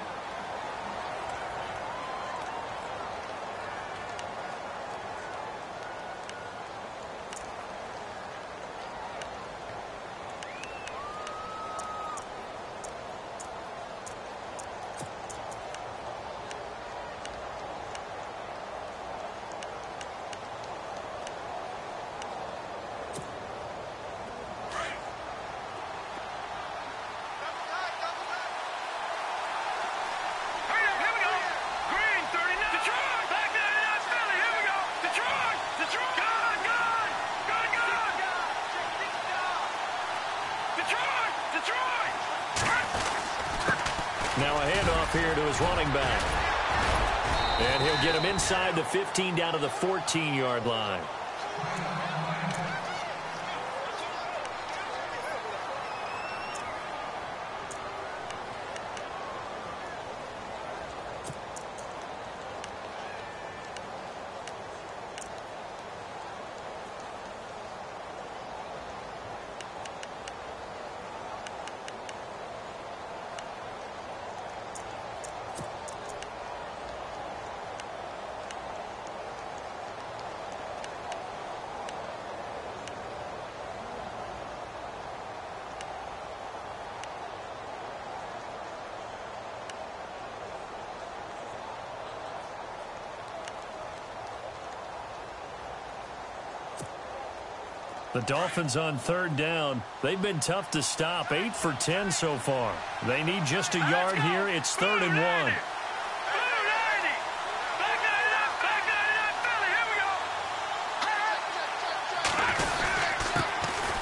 Now a handoff here to his running back. And he'll get him inside the 15 down to the 14-yard line. The Dolphins on third down. They've been tough to stop. 8 for 10 so far. They need just a yard here. It's 3rd and 1.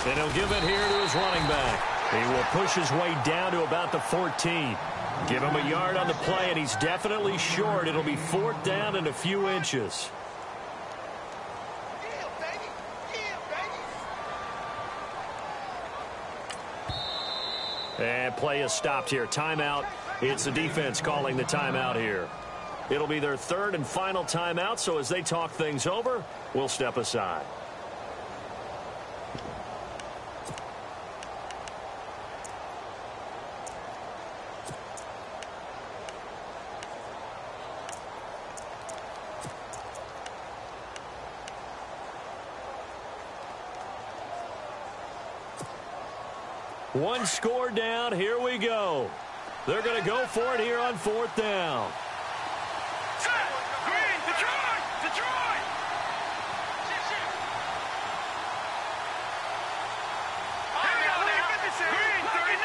And he'll give it here to his running back. He will push his way down to about the 14. Give him a yard on the play, and he's definitely short. It'll be 4th down and a few inches. And play is stopped here. Timeout. It's the defense calling the timeout here. It'll be their 3rd and final timeout, so as they talk things over, we'll step aside. One score down. Here we go. They're going to go for it here on 4th down. Green, Detroit! Detroit! Green, 39!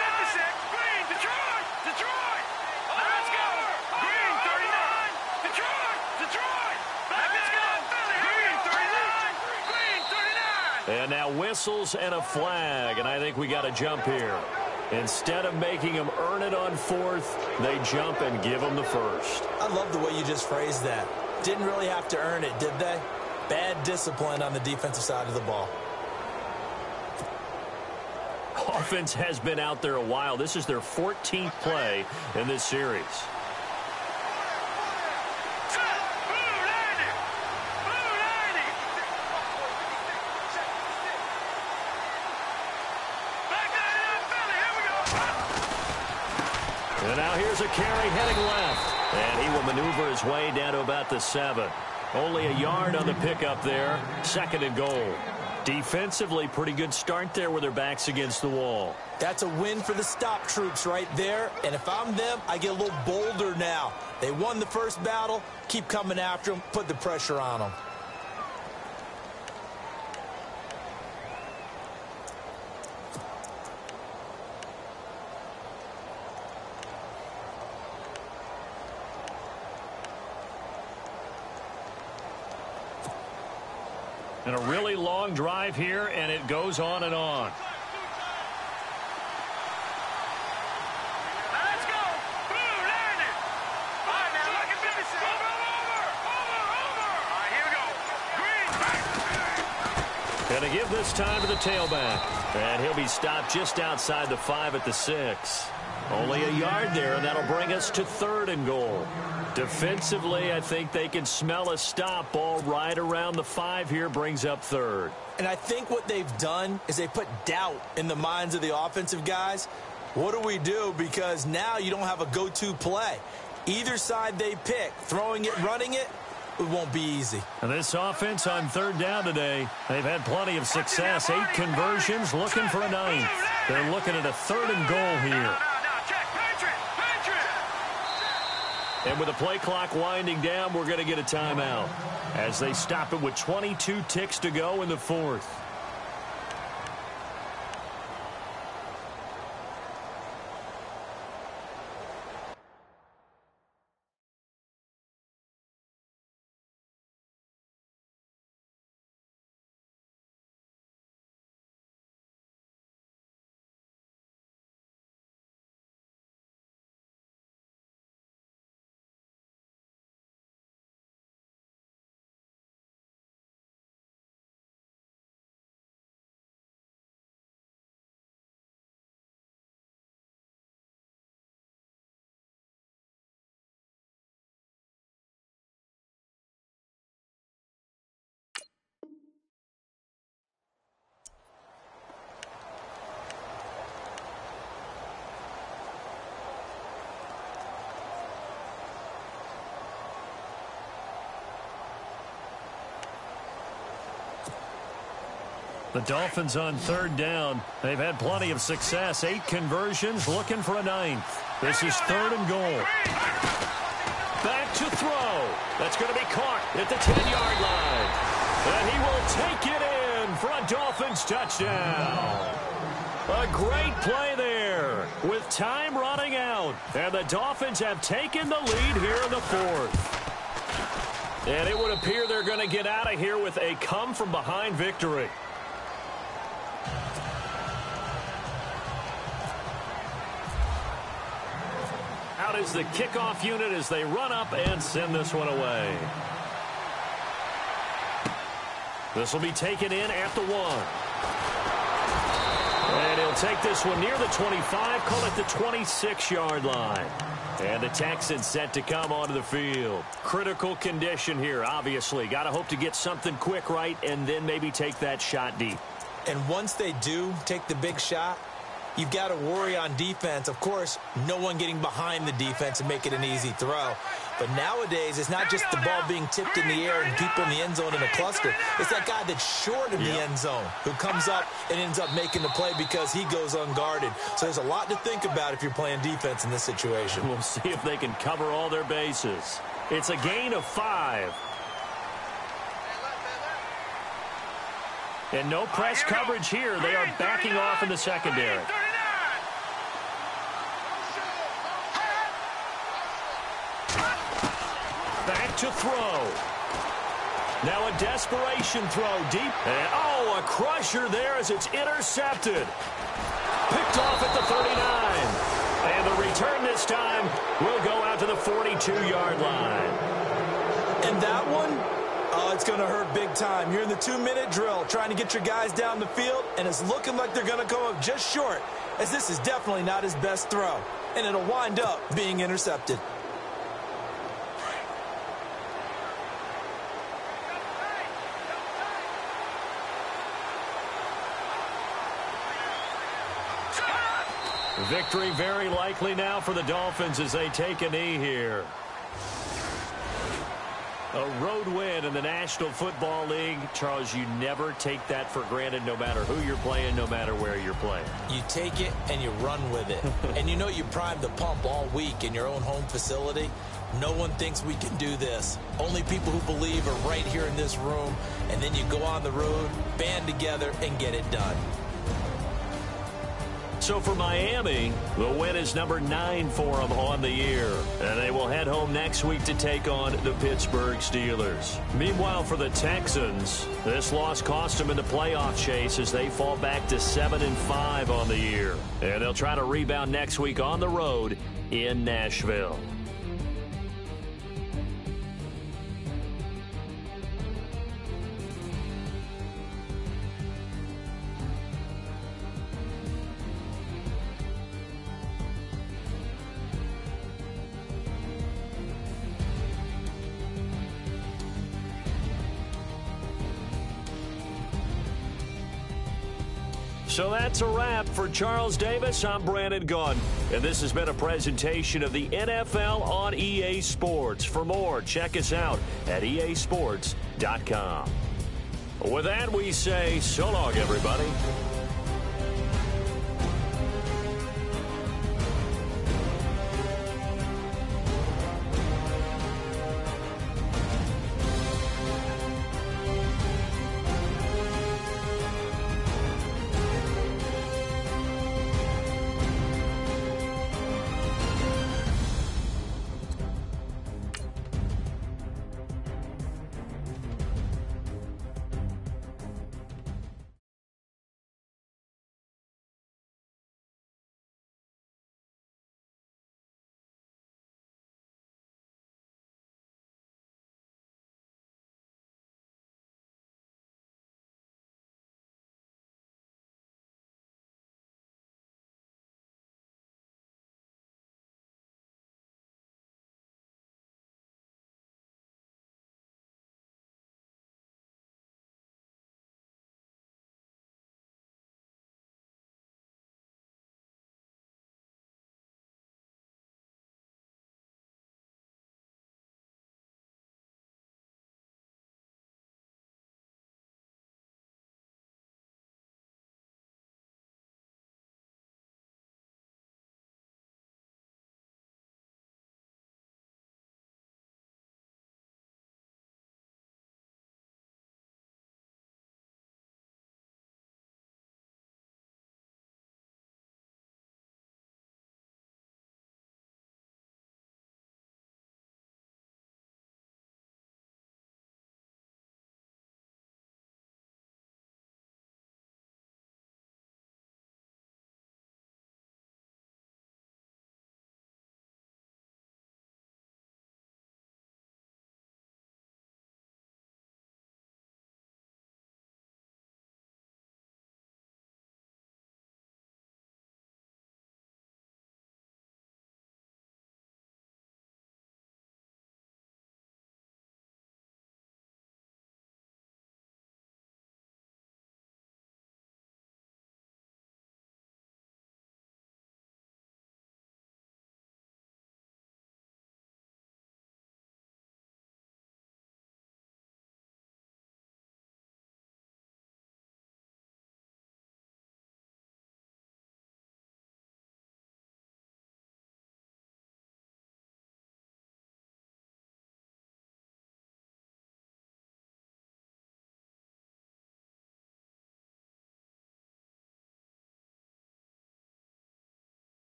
Green, Detroit! Detroit! Let's go! Green, 39! Detroit! Detroit! Let's go! Green, 39! Green, 39! And now whistles and a flag, and I think we got to jump here. Instead of making them earn it on 4th, they jump and give them the 1st. I love the way you just phrased that. Didn't really have to earn it, did they? Bad discipline on the defensive side of the ball. Offense has been out there a while. This is their 14th play in this series. And now here's a carry heading left. And he will maneuver his way down to about the 7. Only a yard on the pickup there. 2nd and goal. Defensively, pretty good start there with their backs against the wall. That's a win for the stop troops right there. And if I'm them, I get a little bolder now. They won the first battle. Keep coming after them. Put the pressure on them. And a really long drive here, and it goes on and on. Let's go! Blue landed! All right, now, look at this. Over! All right, here we go. Green! Going to give this time to the tailback. And he'll be stopped just outside the 5 at the 6. Only a yard there, and that'll bring us to 3rd and goal. Defensively, I think they can smell a stop. Ball right around the 5 here brings up 3rd. And I think what they've done is they put doubt in the minds of the offensive guys. What do we do? Because now you don't have a go-to play. Either side they pick, throwing it, running it, it won't be easy. And this offense on 3rd down today, they've had plenty of success. 8 conversions, looking for a 9th. They're looking at a 3rd and goal here. And with the play clock winding down, we're going to get a timeout as they stop it with 22 ticks to go in the 4th. The Dolphins on 3rd down. They've had plenty of success. 8 conversions, looking for a 9th. This is 3rd and goal. Back to throw. That's going to be caught at the 10-yard line. And he will take it in for a Dolphins touchdown. A great play there with time running out. And the Dolphins have taken the lead here in the fourth. And it would appear they're going to get out of here with a come-from-behind victory. Out is the kickoff unit as they run up and send this one away. This will be taken in at the 1. And he'll take this one near the 25, call it the 26-yard line. And the Texans set to come onto the field. Critical condition here, obviously. Got to hope to get something quick right and then maybe take that shot deep. And once they do take the big shot, you've got to worry on defense. Of course, no one getting behind the defense and make it an easy throw. But nowadays, it's not just the ball being tipped in the air and people in the end zone in a cluster. It's that guy that's short of the end zone who comes up and ends up making the play because he goes unguarded. So there's a lot to think about if you're playing defense in this situation. We'll see if they can cover all their bases. It's a gain of 5. And no press coverage here. They are backing off in the secondary. Back to throw. Now a desperation throw deep. And, a crusher there as it's intercepted. Picked off at the 39. And the return this time will go out to the 42-yard line. And that one, it's going to hurt big time. You're in the 2-minute drill trying to get your guys down the field, and it's looking like they're going to come up just short, as this is definitely not his best throw. And it'll wind up being intercepted. Victory very likely now for the Dolphins as they take a knee here. A road win in the National Football League. Charles, you never take that for granted no matter who you're playing, no matter where you're playing. You take it and you run with it. And you know you primed the pump all week in your own home facility. No one thinks we can do this. Only people who believe are right here in this room. And then you go on the road, band together, and get it done. So for Miami, the win is number 9 for them on the year. And they will head home next week to take on the Pittsburgh Steelers. Meanwhile, for the Texans, this loss cost them in the playoff chase as they fall back to 7-5 on the year. And they'll try to rebound next week on the road in Nashville. So that's a wrap. For Charles Davis, I'm Brandon Gunn. And this has been a presentation of the NFL on EA Sports. For more, check us out at easports.com. With that, we say so long, everybody.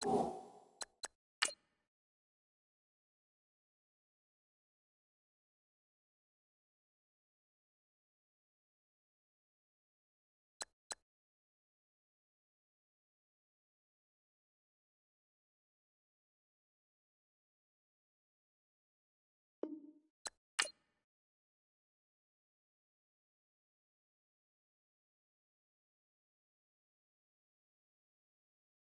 it.